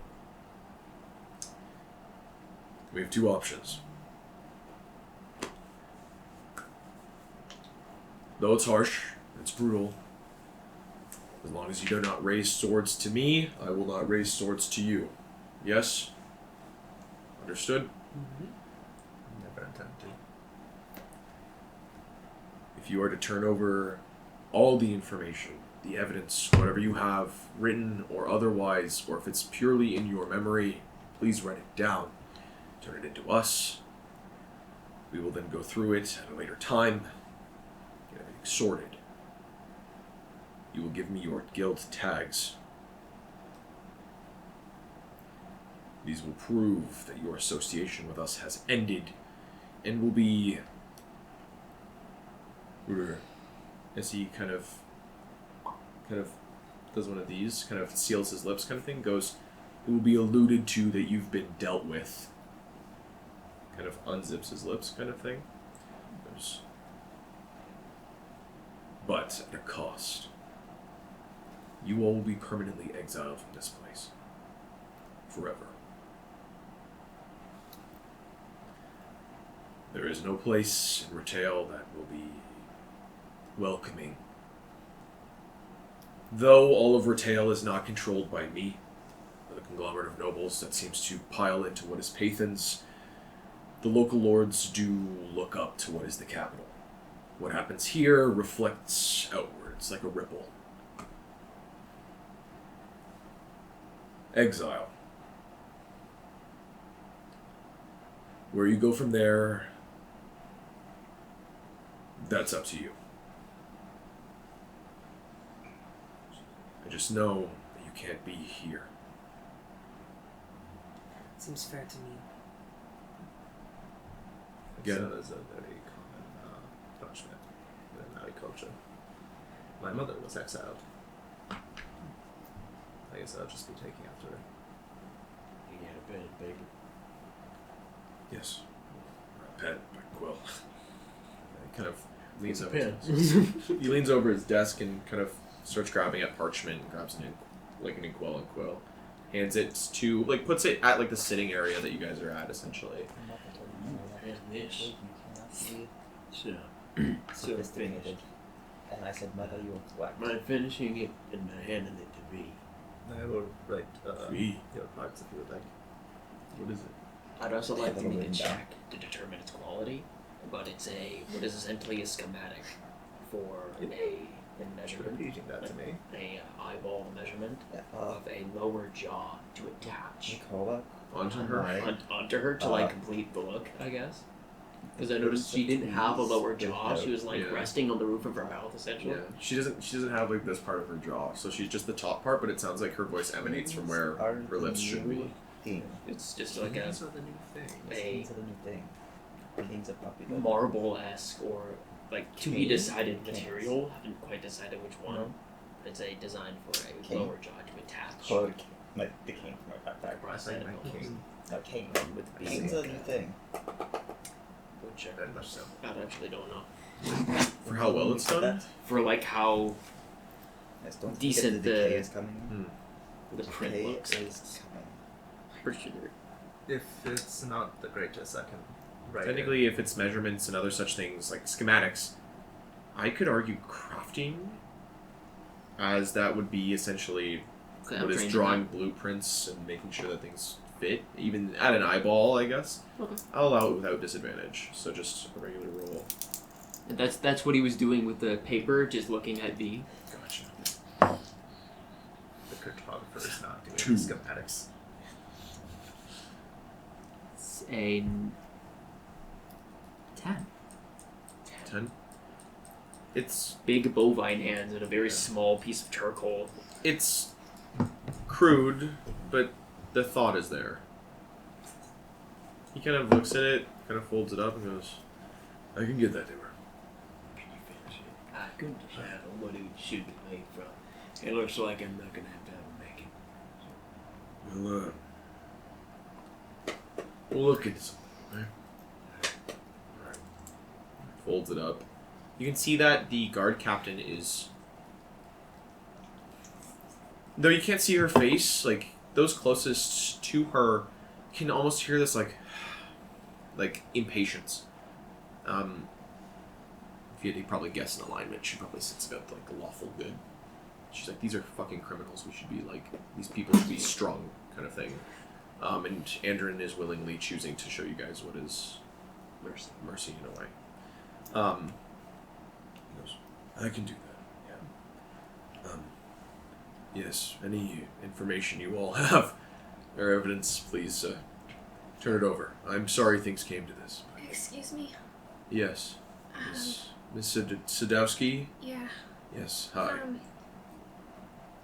We have two options. Though it's harsh, it's brutal. As long as you do not raise swords to me, I will not raise swords to you. Yes? Understood? Never intend to. If you are to turn over all the information, the evidence, whatever you have, written or otherwise, or if it's purely in your memory, please write it down. Turn it into us. We will then go through it at a later time, get everything sorted. You will give me your guild tags. These will prove that your association with us has ended and will be... As he kind of does one of these, kind of seals his lips kind of thing, goes, it will be alluded to that you've been dealt with. Kind of unzips his lips kind of thing. Goes, but at a cost. You all will be permanently exiled from this place. Forever. There is no place in Retail that will be welcoming. Though all of Retail is not controlled by me, the conglomerate of nobles that seems to pile into what is Pathan's, the local lords do look up to what is the capital. What happens here reflects outwards like a ripple. Exile. Where you go from there, that's up to you. I just know that you can't be here. Seems fair to me. Again. Exile is a very common punishment in our culture. My mother was exiled. I guess I'll just be taking after her. You got a pen and paper. Yes. A pen, a quill. He kind of leans over. Pen. He leans over his desk and kind of starts grabbing at parchment and grabs an inkwell and quill. Hands it to, puts it at, the sitting area that you guys are at, essentially. And this. So Sophisticated. And I said, mother, you are black. am I finishing it and handing it to V? I will write V. your parts if you would like. What is it? I'd also like to Little make a written down. check to determine its quality, but it's what is essentially a schematic for a measurement, Repeating that to me. a eyeball measurement Yeah, of a lower jaw to attach Nicola. Onto her? onto her to complete the look, I guess. Because I noticed she didn't have a lower jaw; she was Yeah. resting on the roof of her mouth, essentially. Yeah. She doesn't have, this part of her jaw, so she's just the top part, but it sounds like her voice emanates from where her lips should be. theme. It's just like a These are the new things. Kings are the new thing. Kings are popular. marble-esque or like to be King? decided Kings. material. Haven't quite decided which one. No. It's a design for a King. lower jaw to attach. Called like the king from a backpack. Prosthetic my knuckles. king. No, king. With the Kings are the new thing. Which Very much so. I actually don't know. For how well it's done? For like how Yes, don't forget Decent, the decay the- is coming. the print Decay looks. is coming. Pretty sure. If it's not the greatest, I can write Technically, if it's measurements and other such things like schematics, I could argue crafting, as that would be essentially Okay, I'm what is trained in drawing blueprints and making sure that things fit, even at an eyeball, I guess. Okay. I'll allow it without disadvantage, so just a regular roll. that. That's what he was doing with the paper, just looking at the. Gotcha. The cartographer is not doing Two. schematics. It's a 10. 10. It's Big bovine hands and a very small piece of charcoal. it's crude, but the thought is there. He kind of looks at it, kind of folds it up, and goes, "I can get that to her." Can you finish it? I couldn't decide on what it should be made from. It looks like I'm not gonna have time to make it. We'll look into something. Alright. Folds it up. You can see that the guard captain is. Though you can't see her face, like, those closest to her can almost hear this, like impatience. If you had to probably guess an alignment, she probably sits about, like, the lawful good. She's like, these are fucking criminals. We should be, like, these people should be strong, kind of thing. And Andrin is willingly choosing to show you guys what is mercy in a way. He goes, I can do that, yeah. Yes, any information you all have or evidence, please turn it over. I'm sorry things came to this. Excuse me. Yes. Miss Sadowski? Yeah. Yes, hi.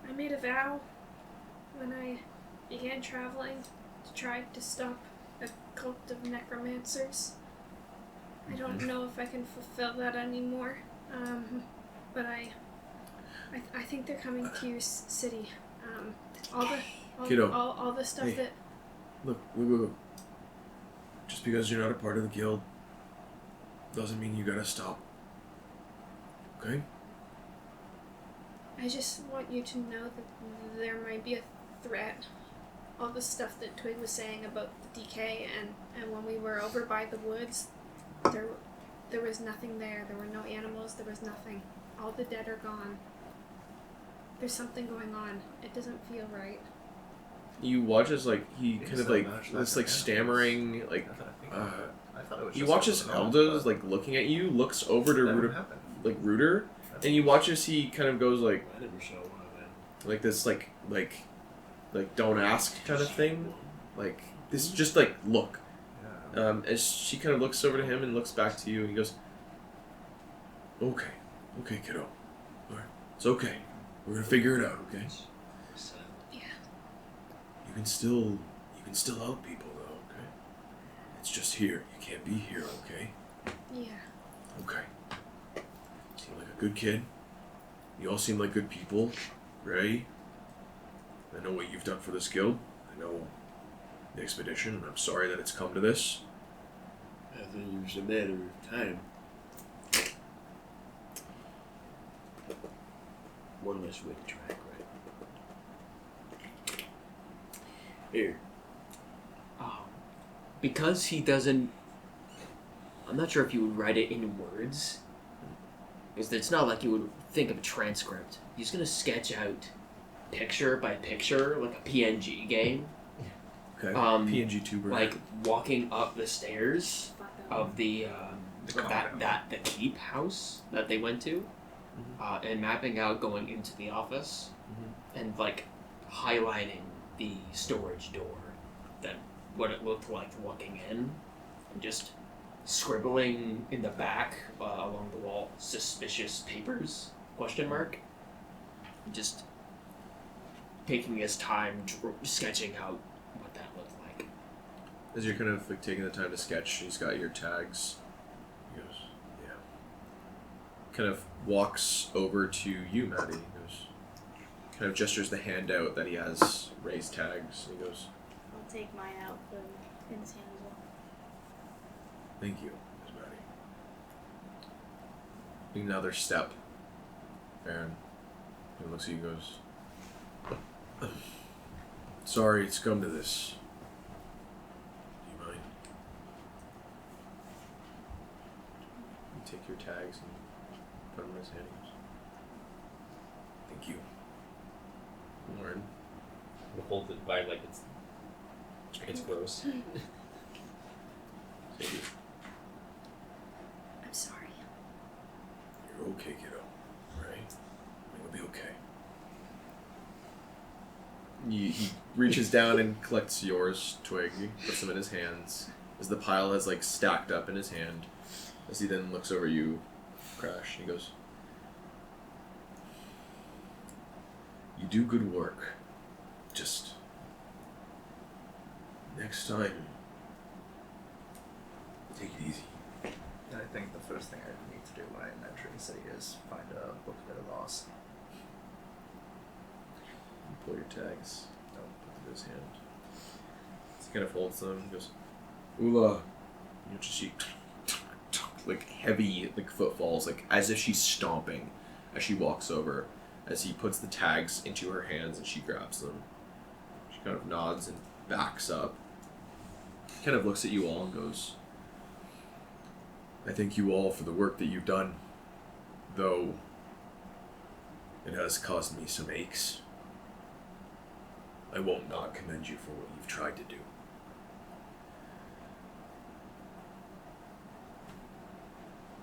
I made a vow when I began traveling to try to stop a cult of necromancers. I don't know if I can fulfill that anymore. But I think they're coming to your city. Kiddo. All the stuff Hey. that Look. Just because you're not a part of the guild doesn't mean you gotta stop. Okay? I just want you to know that there might be a threat. All the stuff that Twig was saying about the decay and when we were over by the woods, there was nothing there. There were no animals. There was nothing. All the dead are gone. There's something going on. It doesn't feel right. You watch as, like, he It's kind of, so like, much this, like like, an stammering, like, I thought it was you just watch a as little Elda's, but like, looking at you, looks over to that Ruder, happened. like, Ruder, and you watch as he kind of goes, like, I never saw one of them. like this, like, don't ask kind of thing. Like, this, just, like, look. Yeah. As she kind of looks over to him and looks back to you, and he goes, okay, kiddo. Alright, it's okay. We're gonna figure it out, okay? Yeah. You can still help people, though, okay? It's just here. You can't be here, okay? Yeah. Okay. Seem like a good kid. You all seem like good people. Ray, I know what you've done for this guild. I know the expedition, and I'm sorry that it's come to this. I think it was a matter of time. One less way to track, right? Here. Because he doesn't. I'm not sure if you would write it in words. Because it's not like you would think of a transcript. He's gonna sketch out picture by picture, like a PNG game. Okay. PNG tuber. Like walking up the stairs of the compound. the keep house that they went to, and mapping out going into the office, and like highlighting the storage door, that what it looked like walking in, and just scribbling in the back along the wall suspicious papers ? Just taking his time sketching out what that looked As you're kind of like taking the time to sketch, he's got your tags. He goes, yeah. Kind of walks over to you, Maddie. He goes, kind of gestures the hand out that he has raised tags. And he goes, I'll take mine out, put them in his hand as well. thank you, Miss Maddie. Another step. Baron. He looks at you and goes, sorry it's come to this. Do you mind? You take your tags and put them in his hand. He goes, thank you. Lauren. We'll hold it by like it's gross. Thank you. I'm sorry. You're okay, kiddo. Right? It'll be okay. He reaches down and collects yours, Twig, puts them in his hands, as the pile has like stacked up in his hand. As he then looks over you, Crash, and he goes, you do good work. Just next time, take it easy. And I think the first thing I need to do when I enter the city is find a book that I lost. You pull your tags out into his hand. He kind of holds them and goes, Ula. You just see like heavy like footfalls, like as if she's stomping as she walks over, as he puts the tags into her hands and she grabs them. She kind of nods and backs up. Kind of looks at you all and goes, I thank you all for the work that you've done, though it has caused me some aches. I won't not commend you for what you've tried to do.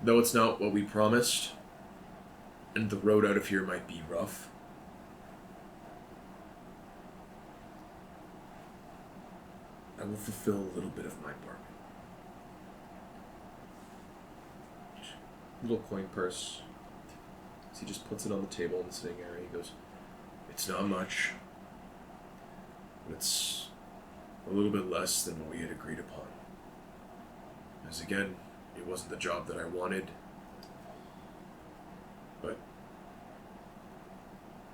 Though it's not what we promised, and the road out of here might be rough, I will fulfill a little bit of my part. Little coin purse. So he just puts it on the table in the sitting area. He goes, it's not much, but it's a little bit less than what we had agreed upon. As again, it wasn't the job that I wanted, but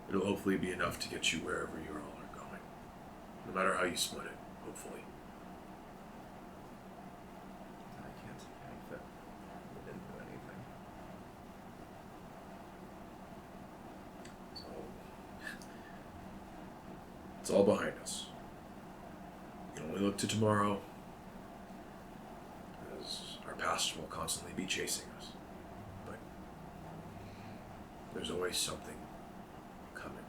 it'll hopefully be enough to get you wherever you all are going. No matter how you split it, hopefully. I can't think that we didn't do anything. So, it's all behind us. We can only look to tomorrow, as our past will constantly be chasing us. But there's always something coming.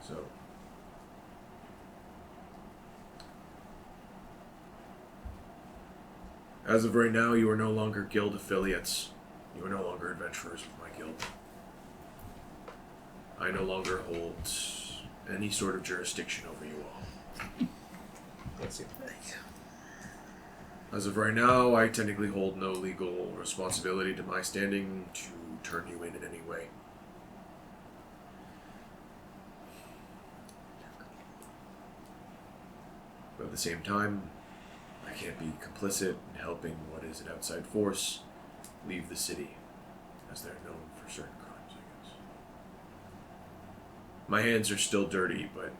So, as of right now, you are no longer guild affiliates. You are no longer adventurers with my guild. I no longer hold any sort of jurisdiction over you all. Let's see. As of right now, I technically hold no legal responsibility to my standing to turn you in any way. But at the same time, I can't be complicit in helping what is an outside force leave the city, as they're known for certain crimes, I guess. My hands are still dirty, but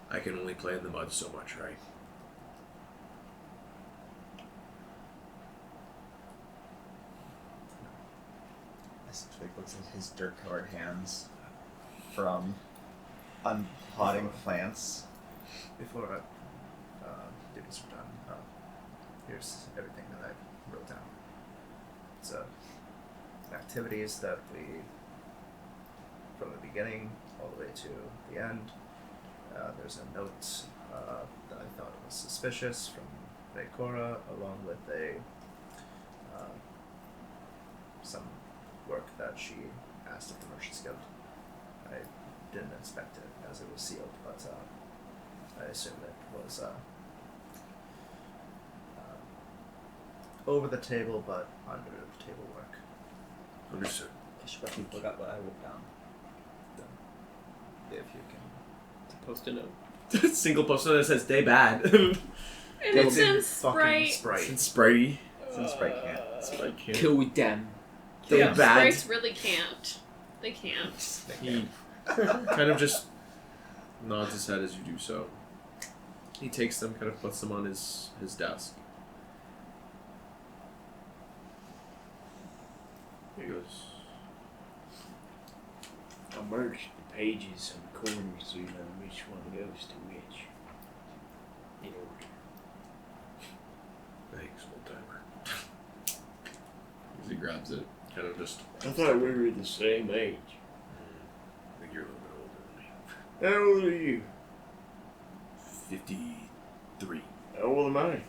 I can only play in the mud so much, right? As Twig looks at his dirt-covered hands from unpotting plants. Before duties are done, here's everything that I wrote down. It's activities that we, from the beginning all the way to the end. There's a note that I thought was suspicious from Veikora, along with some work that she asked of the Merchants Guild. I didn't inspect it as it was sealed, but I assume it was over the table, but under the table work. Understood. I forgot what I wrote down. if you can. Post a note. Single post-it that says "Day bad." And It's it's in in fucking Sprite. Sprite. It's Spritey. Since Sprite can't. Sprite can't. Kill them. Day Yeah, bad. Sprites really can't. They can't. He kind of just nods his head as you do so. He takes them, kind of puts them on his desk. He goes, I merged the pages and corners so you know which one goes to which. In order. thanks, old timer. As he grabs it, kind of just. I thought we were the same age. I think you're a little bit older than me. How old are you? 53. How old am I?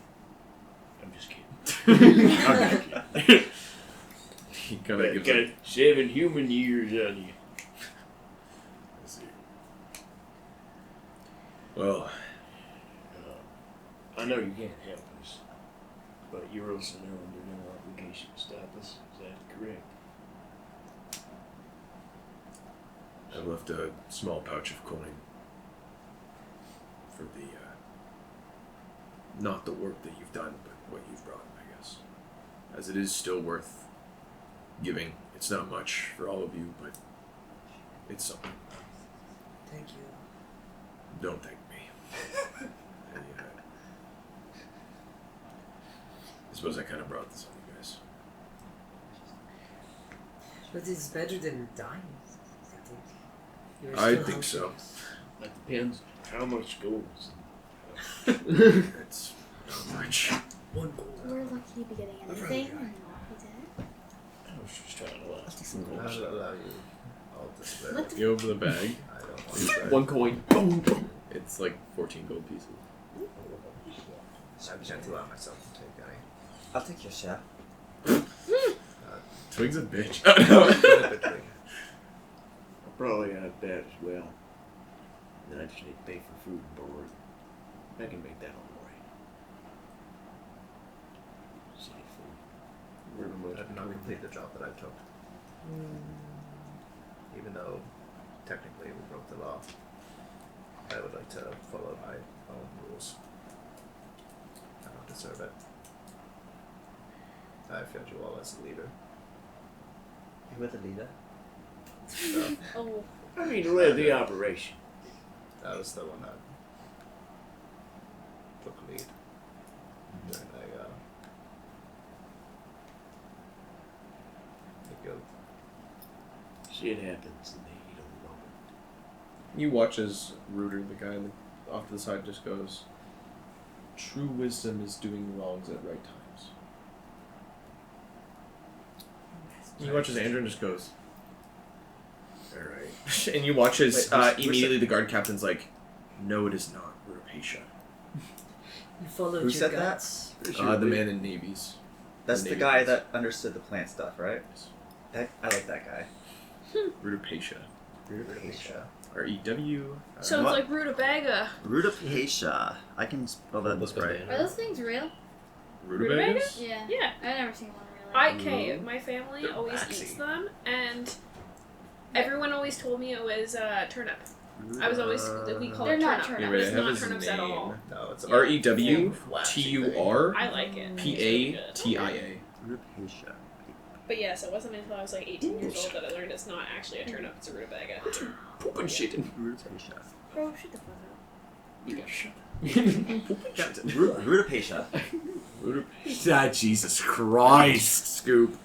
I'm just kidding. I'm just kidding. He kind of gives got it. 7 human years on you. Let's see. Well, I know you can't help us, but you're also under no obligation to stop us. Is that correct? I left a small pouch of coin for the, not the work that you've done, but what you've brought, I guess. As it is still worth giving. It's not much for all of you, but it's something. Thank you. Don't thank me. And, I suppose I kind of brought this on you guys. But it's better than dying, I think. You're I still think so. helping us. That depends how much gold. It's not much. One gold. We're lucky to be getting anything. And not be dead. I was just trying to laugh. I'll allow you all this bit. What the You open the bag. I don't want that. 1 coin. Boom, boom. It's like 14 gold pieces. I can't allow myself to take any. I'll take your share. Twig's a bitch. Oh, no. Typically. I'll probably have that as well. Then I just need to pay for food and board. I can make that all right. City food. Where am I did not complete the job that I took. Even though technically we broke the law, I would like to follow my own rules. I don't deserve it. I failed you all as a leader. You were the leader. So Oh. I mean, led the operation. I was the one that took lead during the guild. Shit happens in the heat of the moment. You watch as Rooter, the guy off to the side, just goes, "True wisdom is doing wrongs at right times." You watch as Andrew just goes, "Alright." And you watch as Wait, immediately the guard captain's like, "No, it is not, Rupeisha." You followed Who your said that? guts. The man in navies. That's the Navy guy boots. that understood the plant stuff, right? I like that guy. Rupeisha. Rutapecia. R-E-W. Sounds What? like rutabaga. Rutapecia. I can spell that right. Are those things real? Rutabagas? Yeah. Yeah. I've never seen one really. My family always waxy. eats them, and everyone always told me it was turnip. I was always we call They're it not turnip. Yeah, turnips. wait, I It's have not his turnips at all. name. No, it's R-E-W-T-U-R I like it. P-A-T-I-A. Rutapecia. But yes, it wasn't until I was like 18 years old that I learned it's not actually a turnip; it's a rutabaga. Pooping shit. Rutapecia. Bro, shut the fuck up. You got shut. Rutapecia. Ah, Jesus Christ, Scoop.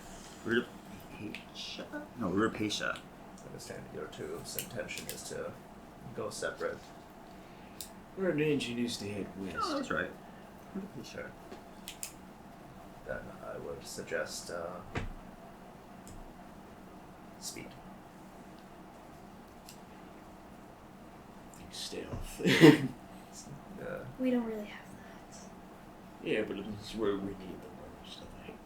Rutapecia? No, Rutapecia. I understand your two's intention is to go separate. Our intention is to head west. Oh, that's right. Rutapecia. Then I would suggest speed. Stealth. We don't really have that. Yeah, but it's where we need the most, I think.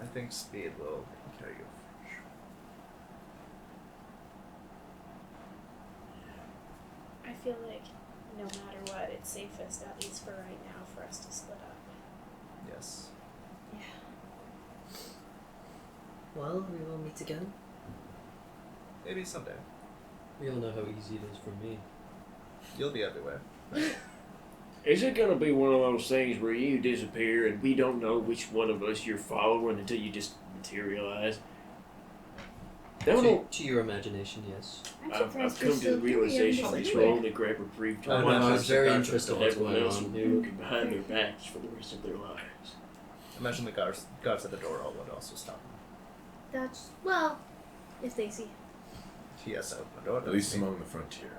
I think speed will carry you. I feel like no matter what, it's safest, at least for right now, for us to split up. Yes. Well, we will meet again. Maybe someday. We all know how easy it is for me. You'll be everywhere. Is it gonna be one of those things where you disappear and we don't know which one of us you're following until you just materialize? To your imagination, yes. I've come to the realization that you're only grab reprieve Oh, time. no, I was very interested in what's everyone going else on will be here. looking behind their backs for the rest of their lives. Imagine the guards at the door all would also stop him. That's well, if they see. He has to open the door. At least among the frontier.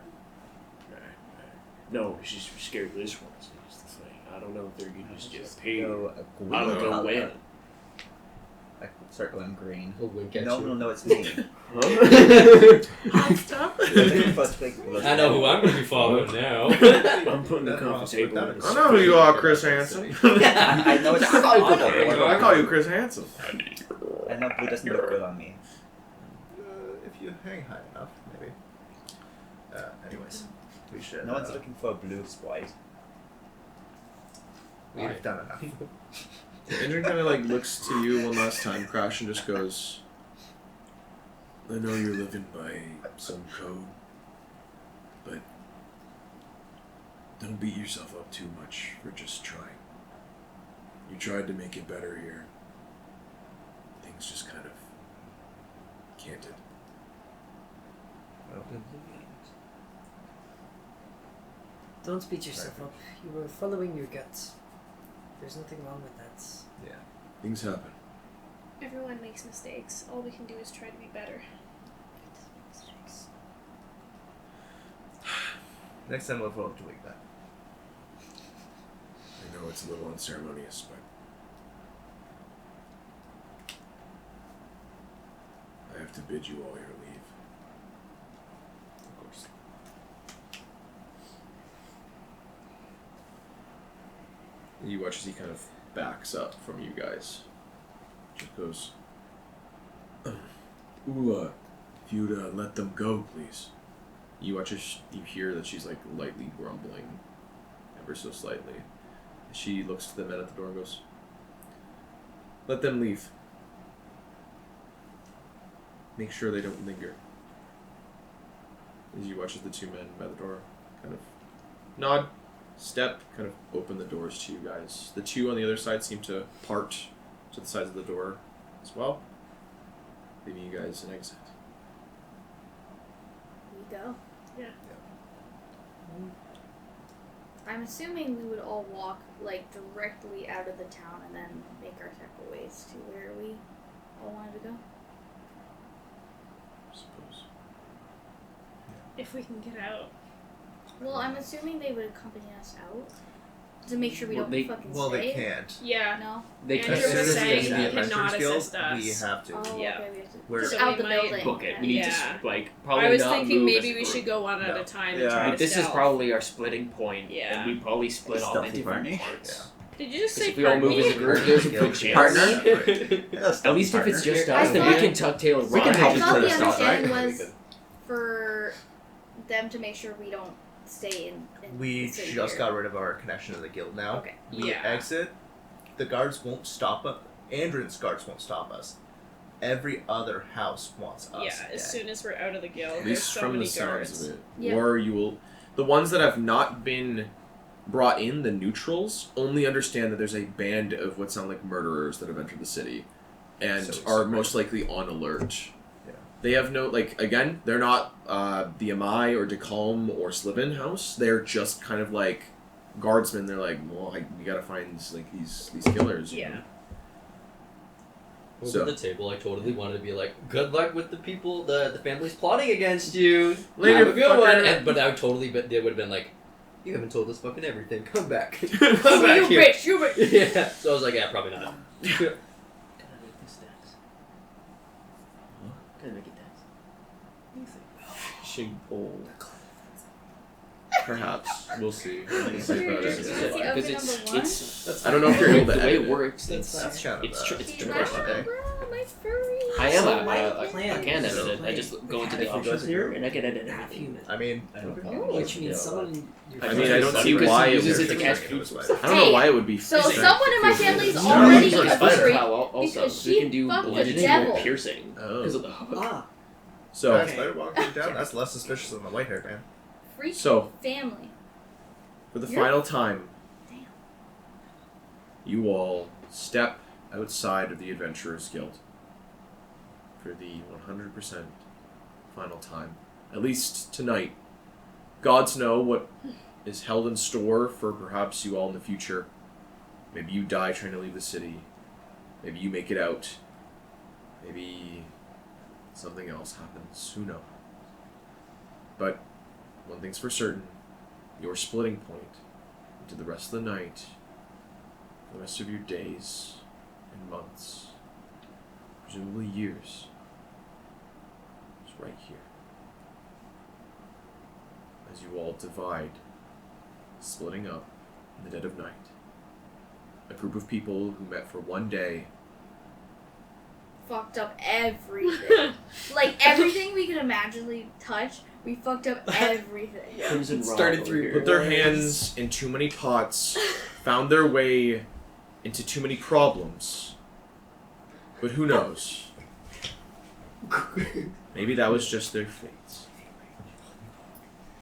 No, she's scared of this one. Is the thing. I don't know if they're gonna just appear. Go I don't know color. when. I start going green. He'll wink at No you. one will know it's me. Hot stuff. I know who I'm going to be following now. I'm putting the coffee table in. I know who you are, Chris Hansen. I know it's I call you Chris Hansen. I know blue doesn't look good on me. If you hang high enough, maybe. Anyways, we should. No one's looking for a blue white. We've done enough. Andrew kind of like looks to you one last time, Crash, and just goes, I know you're living by some code, but don't beat yourself up too much for just trying. You tried to make it better here. Things just kind of canted. Don't beat yourself up. You were following your guts. There's nothing wrong with that. Yeah. Things happen. Everyone makes mistakes. All we can do is try to be better. Next time we'll vote to wake that. I know it's a little unceremonious, but I have to bid you all your leave. Of course. You watch as he kind of backs up from you guys. Just goes, ooh, if you'd let them go, please. You watch as you hear that she's like lightly grumbling, ever so slightly. She looks to the men at the door and goes, let them leave. Make sure they don't linger. As you watch as the two men by the door kind of nod, step, kind of open the doors to you guys. The two on the other side seem to part to the sides of the door as well, leaving you guys an exit. We go. Yeah. I'm assuming we would all walk like directly out of the town and then make our separate ways to where we all wanted to go. I suppose. If we can get out. Well, I'm assuming they would accompany us out to make sure we don't fucking Well, stay. they can't. Yeah. No. They Andrew can't. was As saying soon as he we cannot Adventurers Guild, assist us. we have to. Oh, Yeah. okay. We have to. We're- Just So out we the might building. Book it. We need Yeah. to probably I was not thinking move maybe as a we should group. go one at No. a time Yeah. and try to This is stealth. probably our splitting point, Yeah. and we probably split off Stealthy in different partner. parts. Did you just say If we all move as a partner? group, there's a good chance. Partner? At least if it's just I us, then we thought- can tuck tail and We can run. help I each thought other the stealth, right? understanding was for them to make sure we don't stay in We the city just here. got rid of our connection to the guild now. Okay. We Yeah. exit. The guards won't stop us. Andron's guards won't stop us. Every other house wants us. Yeah, as soon as we're out of the guild, At there's least so from many the sounds guards. of it. Yeah. Or you will... The ones that have not been brought in, the neutrals, only understand that there's a band of what sound like murderers that have entered the city. And So it's are separate. most likely on alert. Yeah. They have no... Like, again, they're not the Amai or DeKalm or Sliven house. They're just kind of like guardsmen. They're like, well, we gotta find like these killers. you Yeah. know? Over So- the table, I totally wanted to be like, good luck with the people, the families plotting against you. Later, Have a good one. fucker. And, but I would totally, they would have been like, you haven't told us fucking everything. Come back. Come You back here. bitch, you bitch. Yeah. So I was like, yeah, probably not. Can I make this dance? Can I make it dance? She pulled. Perhaps. We'll see. We'll see Sure. about Is it. that the Because oven it's number one? I don't know if you're able to the way edit it it. works. That's That's kind of It's a- tr- it's She's true. like, Okay. bro, my furry. I am So a my I plan can is edit it. I to just play go into the half options human, here and I can edit half everything. human. I mean, Which means someone in your I mean, I don't see Because why he it uses would. it to catch I food. don't know why it would be. So fake. someone in my Feel family is good. already He's a like spider freak cloud also. because So he she can do fucked the bludgeoning devil. or piercing Oh. because of the hook. Ah, So, That's better walking down. That's less suspicious than the white-haired man. Freaky So- family. for the You're- final time, Damn. you all step outside of the Adventurers Guild for the 100% final time. At least tonight. Gods know what is held in store for perhaps you all in the future. Maybe you die trying to leave the city. Maybe you make it out. Maybe something else happens. Who knows? But one thing's for certain. Your splitting point into the rest of the night, the rest of your days and months, presumably years, is right here. As you all divide, splitting up in the dead of night. A group of people who met for one day. Fucked up everything. Like everything we could imaginably touch, we fucked up everything. Crimson Started Rock through over here. Put their hands in too many pots, found their way into too many problems. But who knows? Maybe that was just their fates.